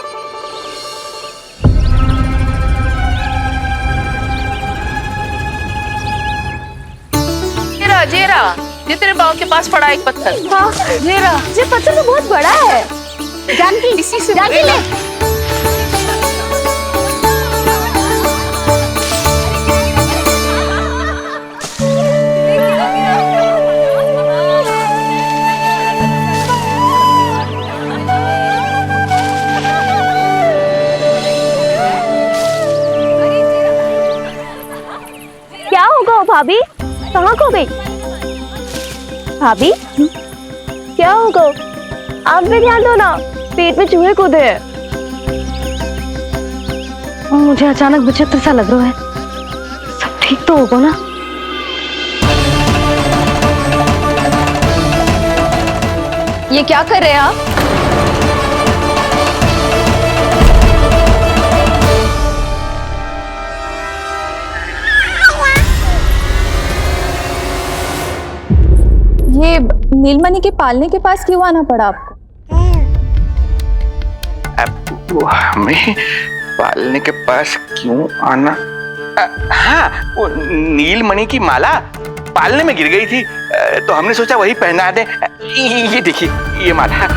S15: जेरा जेरा, ये तेरे बाव के पास पड़ा एक पत्थर।
S13: हाँ जेरा, ये पत्थर तो बहुत बड़ा है। जानकी,
S15: इसी से
S13: जानकी ले।
S16: भाभी कहाँ खो गई? भाभी क्या होगा? आप भी ध्यान दो ना, पेट में चूहे कूदे हैं।
S2: मुझे अचानक विचित्र सा लग रहा है। सब ठीक तो होगा ना?
S1: ये क्या कर रहे हैं आप?
S15: ये नीलमणि के पालने के पास क्यों आना पड़ा आपको?
S12: वो हमें पालने के पास क्यों आना? हाँ, वो नीलमणि की माला पालने में गिर गई थी, तो हमने सोचा वही पहना दे। ये देखिए, ये माला।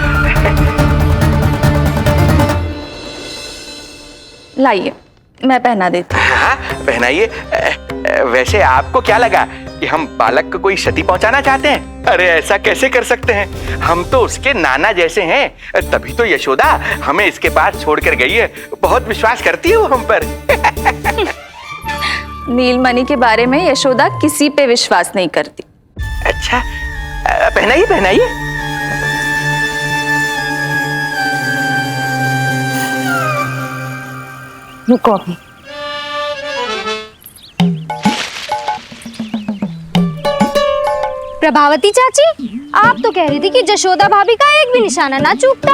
S15: लाइए, मैं पहना देती हूँ।
S12: हाँ, पहनाइए। वैसे आपको क्या लगा कि हम बालक को कोई क्षति पहुंचाना चाहते हैं? अरे ऐसा कैसे कर सकते हैं? हम तो उसके नाना जैसे हैं, तभी तो यशोदा हमें इसके पास छोड़कर गई है। बहुत विश्वास करती है वो हम पर।
S15: नीलमणि के बारे में यशोदा किसी पे विश्वास नहीं करती।
S12: अच्छा, पहनाइए पहनाइए।
S2: रुको अभी।
S13: प्रभावती चाची, आप तो कह रही थी कि जशोदा भाभी का एक भी निशाना ना चूकता,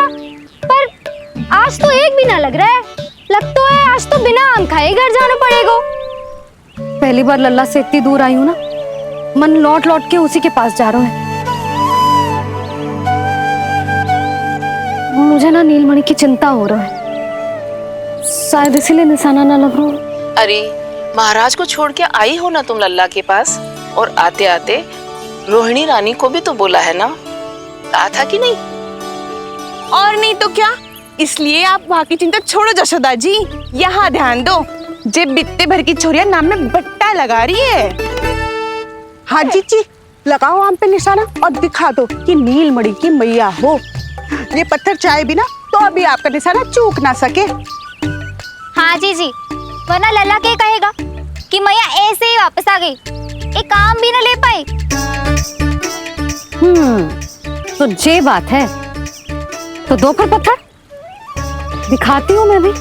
S13: पर आज तो एक भी ना लग रहा है। लग तो है आज तो बिना आम खाए घर जाना पड़ेगा।
S2: पहली बार लल्ला से इतनी दूर आई हूँ ना, मन लौट लौट के उसी के पास जा रहा है। मुझे ना नीलमणि की चिंता हो रहा है, शायद इसीलिए निशाना ना लग रहा।
S15: अरे महाराज को छोड़ के आई हो ना तुम लल्ला के पास, और आते आते रोहिणी रानी को भी तो बोला है ना, कहा था कि नहीं?
S6: और नहीं तो क्या, इसलिए आप वहाँ की चिंता छोड़ो जशोदा जी, यहाँ ध्यान दो। जे बित्ते भर की छोरिया नाम में बट्टा लगा रही है।
S17: हाँ जी, लगाओ आम पे निशाना और दिखा दो कि नीलमणि की मैया हो। ये पत्थर चाहे भी ना तो अभी आपका निशाना चूक ना सके।
S13: हाँ जी, वरना लल्ला क्या कहेगा कि मैया ऐसे ही वापस आ गई, एक काम भी ना ले पाई।
S2: तो ये बात है, तो दो पर पत्थर दिखाती हूँ मैं भी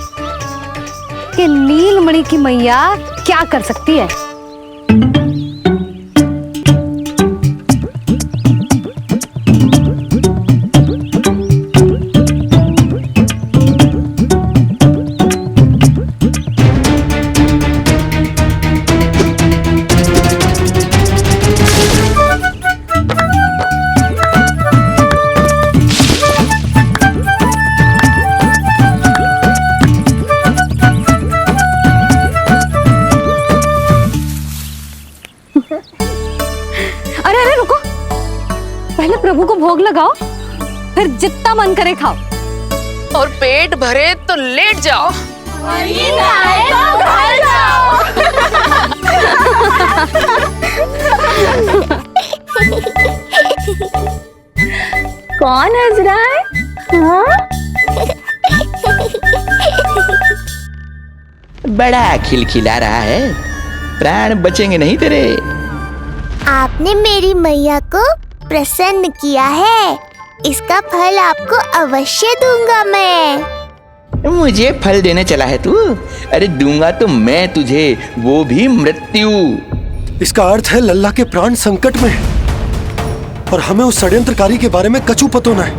S2: कि नीलमणि की मैया क्या कर सकती है। अरे रुको, पहले प्रभु को भोग लगाओ, फिर जितना मन करे खाओ,
S15: और पेट भरे तो लेट जाओ।
S16: कौन हंस रहा है? हाँ?
S18: बड़ा खिलखिला रहा है, प्राण बचेंगे नहीं तेरे।
S4: आपने मेरी मैया को प्रसन्न किया है, इसका फल आपको अवश्य दूंगा मैं।
S18: मुझे फल देने चला है तू? अरे दूंगा तो मैं तुझे, वो भी मृत्यु।
S5: इसका अर्थ है लल्ला के प्राण संकट में, और हमें उस षड्यंत्रकारी के बारे में कचू पतो न है।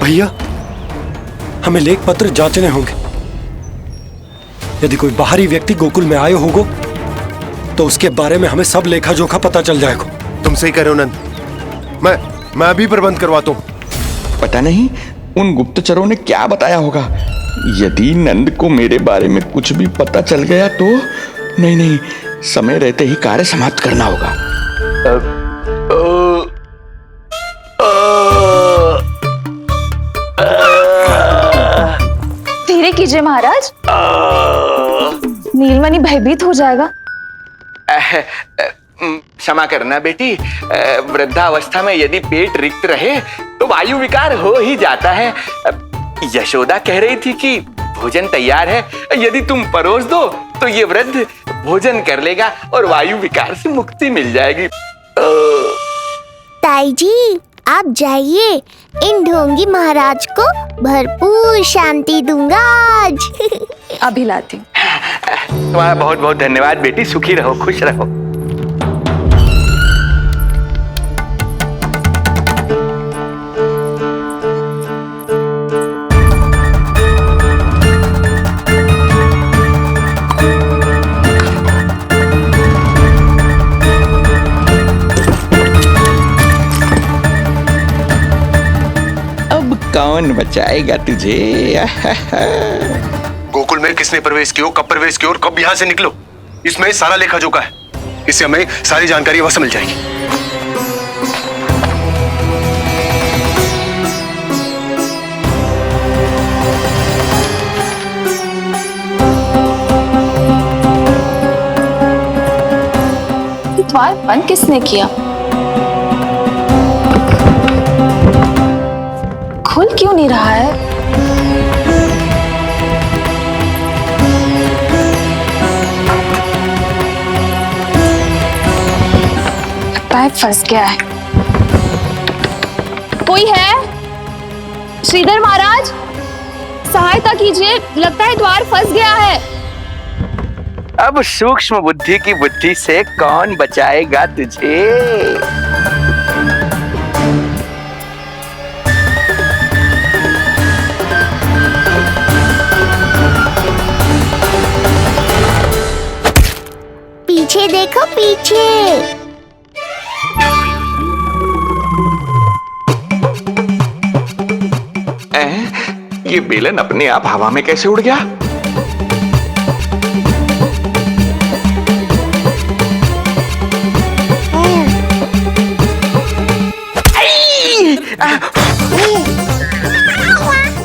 S5: भैया, हमें लेख पत्र जांचने होंगे। यदि कोई बाहरी व्यक्ति गोकुल में आए होगो तो उसके बारे में हमें सब लेखा जोखा पता चल जाएगा।
S7: तुम सही कह रहे हो नंद, मैं अभी प्रबंध करवाता हूँ।
S12: पता नहीं उन गुप्तचरों ने क्या बताया होगा। यदि नंद को मेरे बारे में कुछ भी पता चल गया तो नहीं, समय रहते ही कार्य समाप्त करना होगा।
S15: धीरे कीजिए महाराज, नीलमणि भयभीत हो जाएगा।
S12: क्षमा करना बेटी, वृद्धावस्था में यदि पेट रिक्त रहे तो वायु विकार हो ही जाता है। यशोदा कह रही थी कि भोजन तैयार है, यदि तुम परोस दो
S18: तो ये वृद्ध भोजन कर लेगा और वायु विकार से मुक्ति मिल जाएगी।
S4: ताई जी आप जाइए, इन ढोंगी महाराज को भरपूर शांति दूंगा आज।
S15: अभी लाती हूँ।
S18: तुम्हारा बहुत बहुत धन्यवाद बेटी, सुखी रहो, खुश रहो। कौन बचाएगा तुझे?
S7: गोकुल में किसने प्रवेश किया, कब प्रवेश किया और कब यहाँ से निकलो, इसमें सारा लेखा जोखा है। इससे हमें सारी जानकारी वहां से मिल जाएगी।
S15: द्वार बंद किसने किया? खुल क्यों नहीं रहा है? पाइप फंस गया है।
S13: कोई है? श्रीधर महाराज सहायता कीजिए, लगता है द्वार फंस गया है।
S18: अब सूक्ष्म बुद्धि की बुद्धि से कौन बचाएगा तुझे?
S4: पीछे देखो पीछे।
S18: ये बेलन अपने आप हवा में कैसे उड़ गया?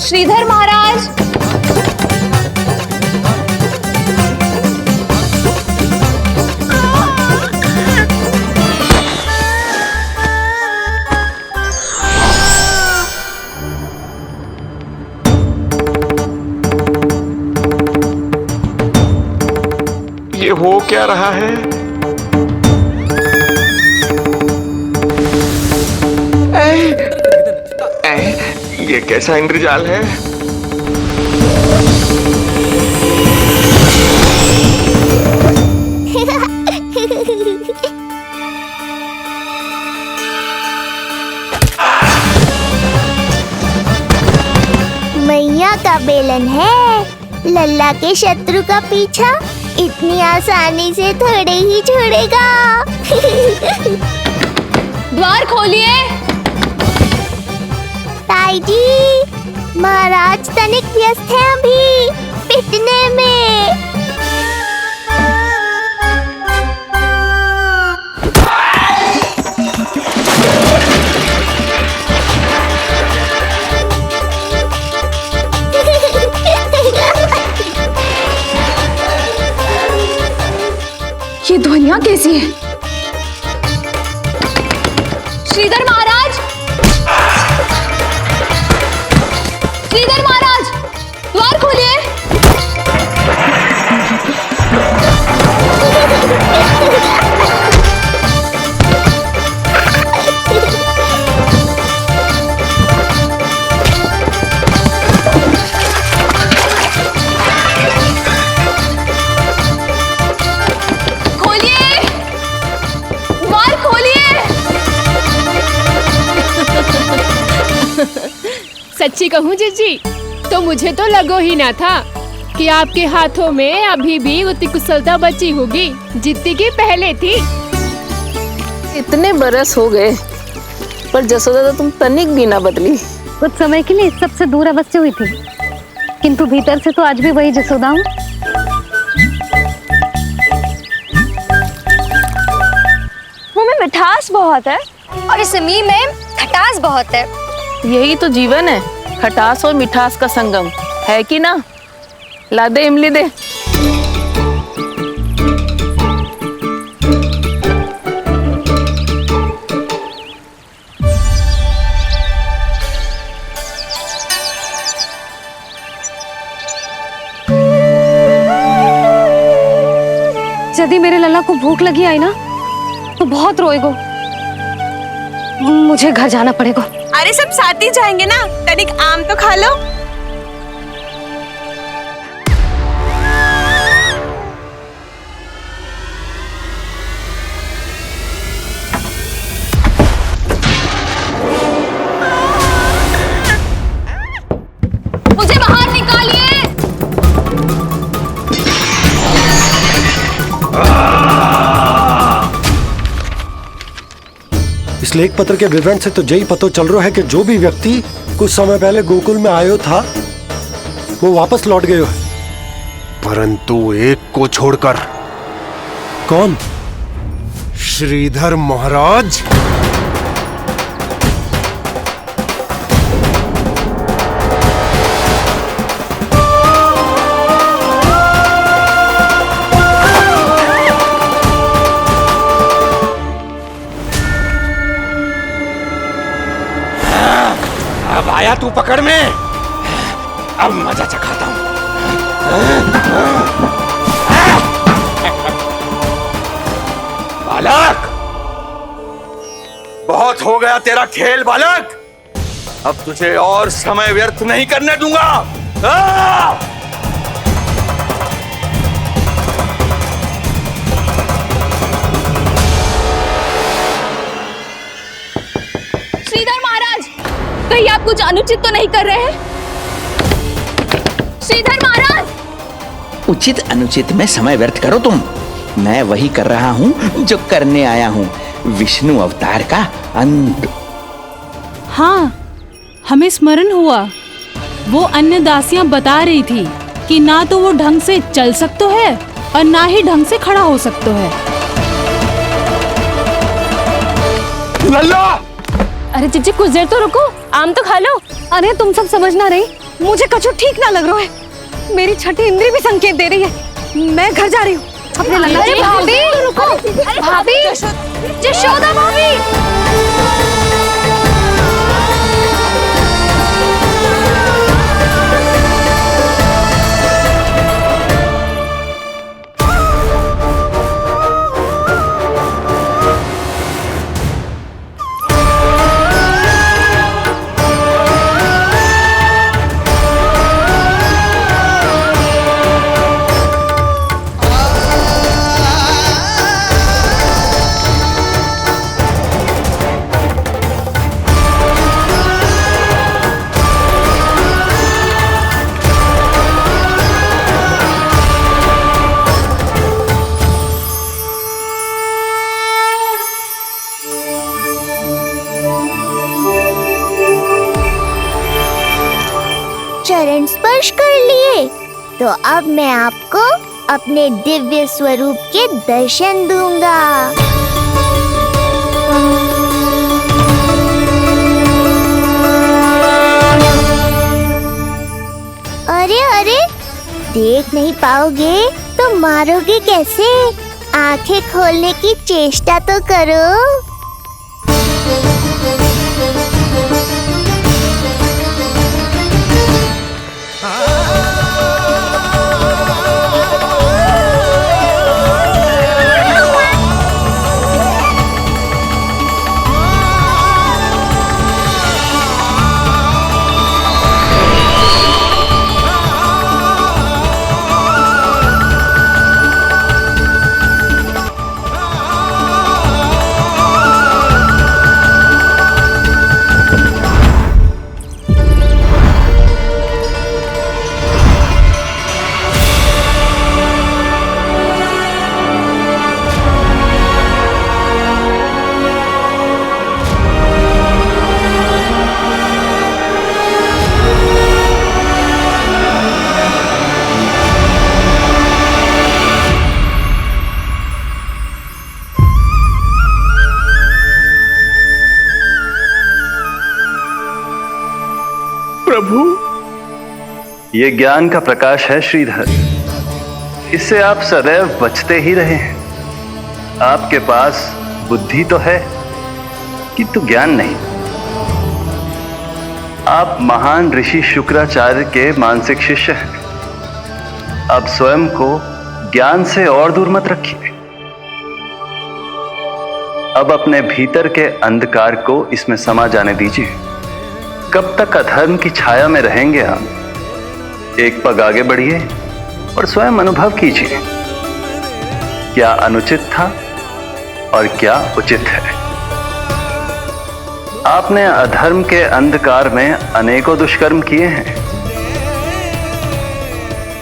S13: श्रीधर महाराज
S18: ये हो क्या रहा है? ये कैसा इंद्रजाल है?
S4: मैया का बेलन है, लल्ला के शत्रु का पीछा इतनी आसानी से थोड़े ही छोड़ेगा।
S13: द्वार खोलिए।
S4: ताई जी महाराज तनिक व्यस्त हैं अभी पिटने में।
S13: ये ध्वनियां कैसी है? श्रीधर महाराज, श्रीधर महाराज द्वार खोलिए।
S9: सच्ची कहूँ जीजी तो मुझे तो लगो ही ना था कि आपके हाथों में अभी भी उतनी कुशलता बची होगी जितनी की पहले थी।
S15: इतने बरस हो गए पर जसोदा तो तुम तनिक भी ना बदली।
S2: कुछ समय के लिए सबसे दूर अवश्य हुई थी, किंतु भीतर से तो आज भी वही जसोदा हूँ।
S16: मुंह में मिठास बहुत है
S13: और इस मी में खटास बहुत है।
S15: यही तो जीवन है, खटास और मिठास का संगम है कि ना। ला दे इमली दे।
S2: यदि मेरे लल्ला को भूख लगी आई ना तो बहुत रोएगो। मुझे घर जाना पड़ेगा।
S6: अरे सब साथ ही जाएंगे ना, तनिक आम तो खा लो।
S13: मुझे बाहर निकालिए।
S5: इस लेख पत्र के विवरण से तो यही पता चल रहा है कि जो भी व्यक्ति कुछ समय पहले गोकुल में आयो था वो वापस लौट गयो है,
S7: परंतु एक को छोड़कर।
S5: कौन?
S7: श्रीधर महाराज।
S18: अब आया तू पकड़ में, अब मजा चखाता हूं। बालक, बहुत हो गया तेरा खेल बालक, अब तुझे और समय व्यर्थ नहीं करने दूंगा।
S13: श्रीधर महाराज, कहीं आप कुछ अनुचित तो नहीं कर रहे हैं? श्रीधर महाराज!
S18: उचित अनुचित में समय व्यर्थ करो तुम, मैं वही कर रहा हूं जो करने आया हूं, विष्णु अवतार का अंत।
S19: हाँ, हमें स्मरण हुआ, वो अन्य दासियां बता रही थी कि ना तो वो ढंग से चल सकते है और ना ही ढंग से खड़ा हो सकते है।
S2: लल्ला! अरे चिच्ची कुछ देर तो रुको, आम तो खा लो। अरे तुम सब समझ ना रही, मुझे कछु ठीक ना लग रहा है। मेरी छठी इंद्री भी संकेत दे रही है, मैं घर जा रही हूँ अपने लल्ला।
S13: अरे भाभी रुको, अरे भाभी, यशोदा भाभी।
S4: चरण स्पर्श कर लिए तो अब मैं आपको अपने दिव्य स्वरूप के दर्शन दूंगा। अरे अरे, देख नहीं पाओगे तो मारोगे कैसे? आंखें खोलने की चेष्टा तो करो।
S20: प्रभु, ये ज्ञान का प्रकाश है श्रीधर, इससे आप सदैव बचते ही रहे हैं। आपके पास बुद्धि तो है किंतु ज्ञान नहीं। आप महान ऋषि शुक्राचार्य के मानसिक शिष्य हैं। आप स्वयं को ज्ञान से और दूर मत रखिए। अब अपने भीतर के अंधकार को इसमें समा जाने दीजिए। कब तक अधर्म की छाया में रहेंगे हम? एक पग आगे बढ़िए और स्वयं अनुभव कीजिए, क्या अनुचित था और क्या उचित है। आपने अधर्म के अंधकार में अनेकों दुष्कर्म किए हैं।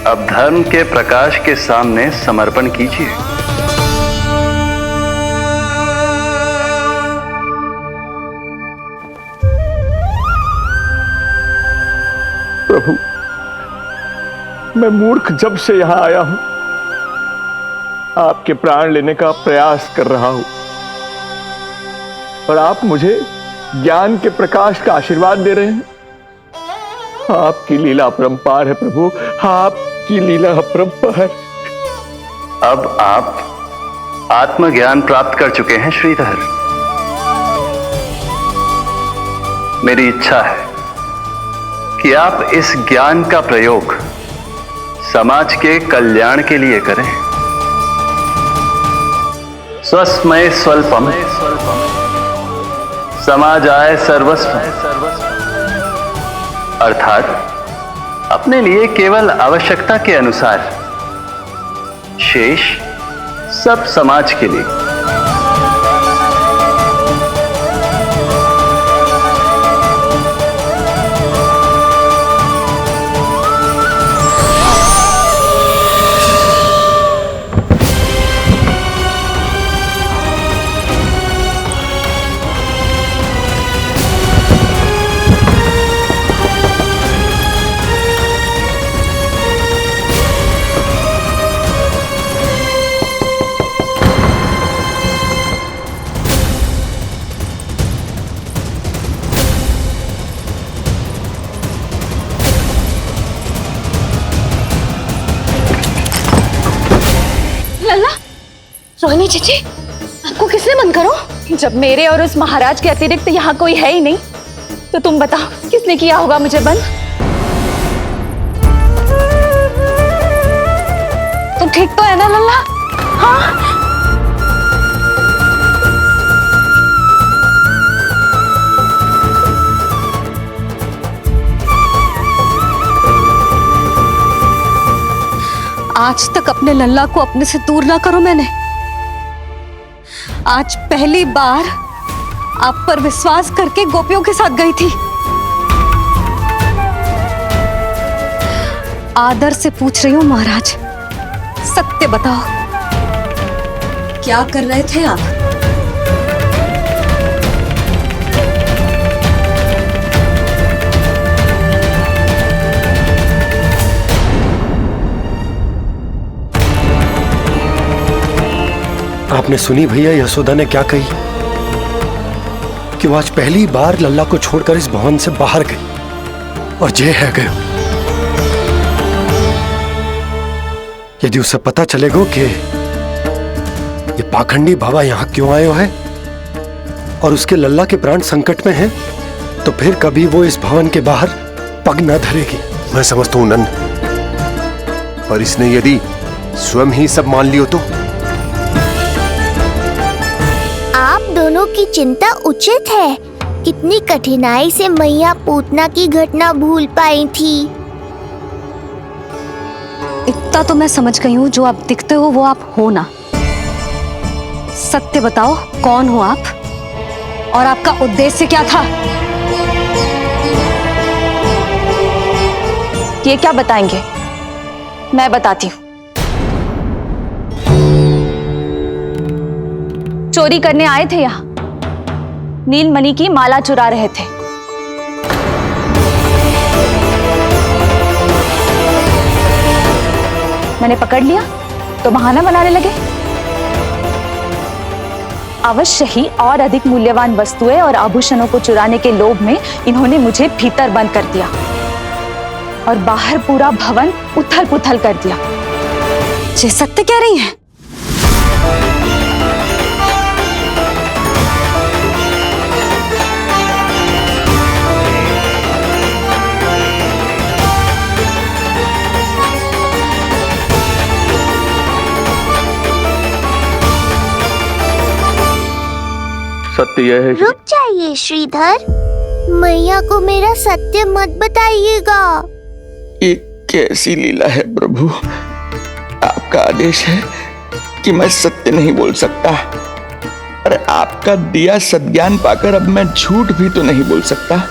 S20: अब धर्म के प्रकाश के सामने समर्पण कीजिए।
S3: प्रभु, मैं मूर्ख जब से यहां आया हूं, आपके प्राण लेने का प्रयास कर रहा हूं और आप मुझे ज्ञान के प्रकाश का आशीर्वाद दे रहे हैं। आपकी लीला अपरंपार है प्रभु, आपकी लीला अपरंपार।
S20: अब आप आत्मज्ञान प्राप्त कर चुके हैं श्रीधर। मेरी इच्छा है कि आप इस ज्ञान का प्रयोग समाज के कल्याण के लिए करें। स्वस्मय स्वल्पम समाजाय सर्वस्व, अर्थात अपने लिए केवल आवश्यकता के अनुसार, शेष सब समाज के लिए।
S2: रोहिणी जीजी, आपको किसने बंद करो? जब मेरे और उस महाराज के अतिरिक्त यहाँ कोई है ही नहीं, तो तुम बताओ किसने किया होगा मुझे बंद? तुम ठीक तो है ना लल्ला? हाँ? आज तक अपने लल्ला को अपने से दूर ना करो मैंने। आज पहली बार आप पर विश्वास करके गोपियों के साथ गई थी। आदर से पूछ रही हूँ महाराज, सत्य बताओ, क्या कर रहे थे आप?
S5: आपने सुनी भैया यशोदा ने क्या कही कि वो आज पहली बार लल्ला को छोड़कर इस भवन से बाहर गई और जे है गए। यदि उसे पता चलेगा कि ये पाखंडी बाबा यहां क्यों आयो है और उसके लल्ला के प्राण संकट में हैं, तो फिर कभी वो इस भवन के बाहर पग न धरेगी।
S7: मैं समझता हूं नंद, पर इसने यदि स्वयं ही सब मान लियो तो?
S4: आप दोनों की चिंता उचित है। कितनी कठिनाई से मैया पूतना की घटना भूल पाई थी।
S2: इतना तो मैं समझ गई हूँ, जो आप दिखते हो वो आप हो ना। सत्य बताओ, कौन हो आप और आपका उद्देश्य क्या था?
S13: ये क्या बताएंगे? मैं बताती हूँ। चोरी करने आए थे यहाँ, नीलमणि की माला चुरा रहे थे। मैंने पकड़ लिया तो बहाना बनाने लगे। अवश्य ही और अधिक मूल्यवान वस्तुएं और आभूषणों को चुराने के लोभ में इन्होंने मुझे भीतर बंद कर दिया और बाहर पूरा भवन उथल पुथल कर दिया।
S2: ये सत्य कह रही हैं?
S12: सत्य यह है
S4: रुक जाइए श्रीधर, मैया को मेरा सत्य मत बताइएगा।
S12: ये कैसी लीला है प्रभु, आपका आदेश है कि मैं सत्य नहीं बोल सकता। अरे आपका दिया सद्ज्ञान पाकर अब मैं झूठ भी तो नहीं बोल सकता।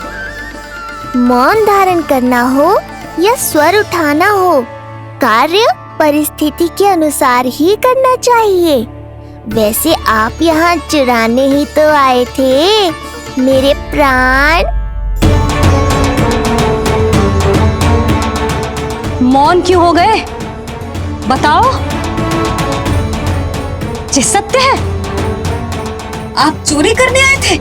S4: मौन धारण करना हो या स्वर उठाना हो, कार्य परिस्थिति के अनुसार ही करना चाहिए। वैसे आप यहाँ चुराने ही तो आए थे मेरे प्राण।
S2: मौन क्यों हो गए? बताओ। ये सत्य है? आप चोरी करने आए थे?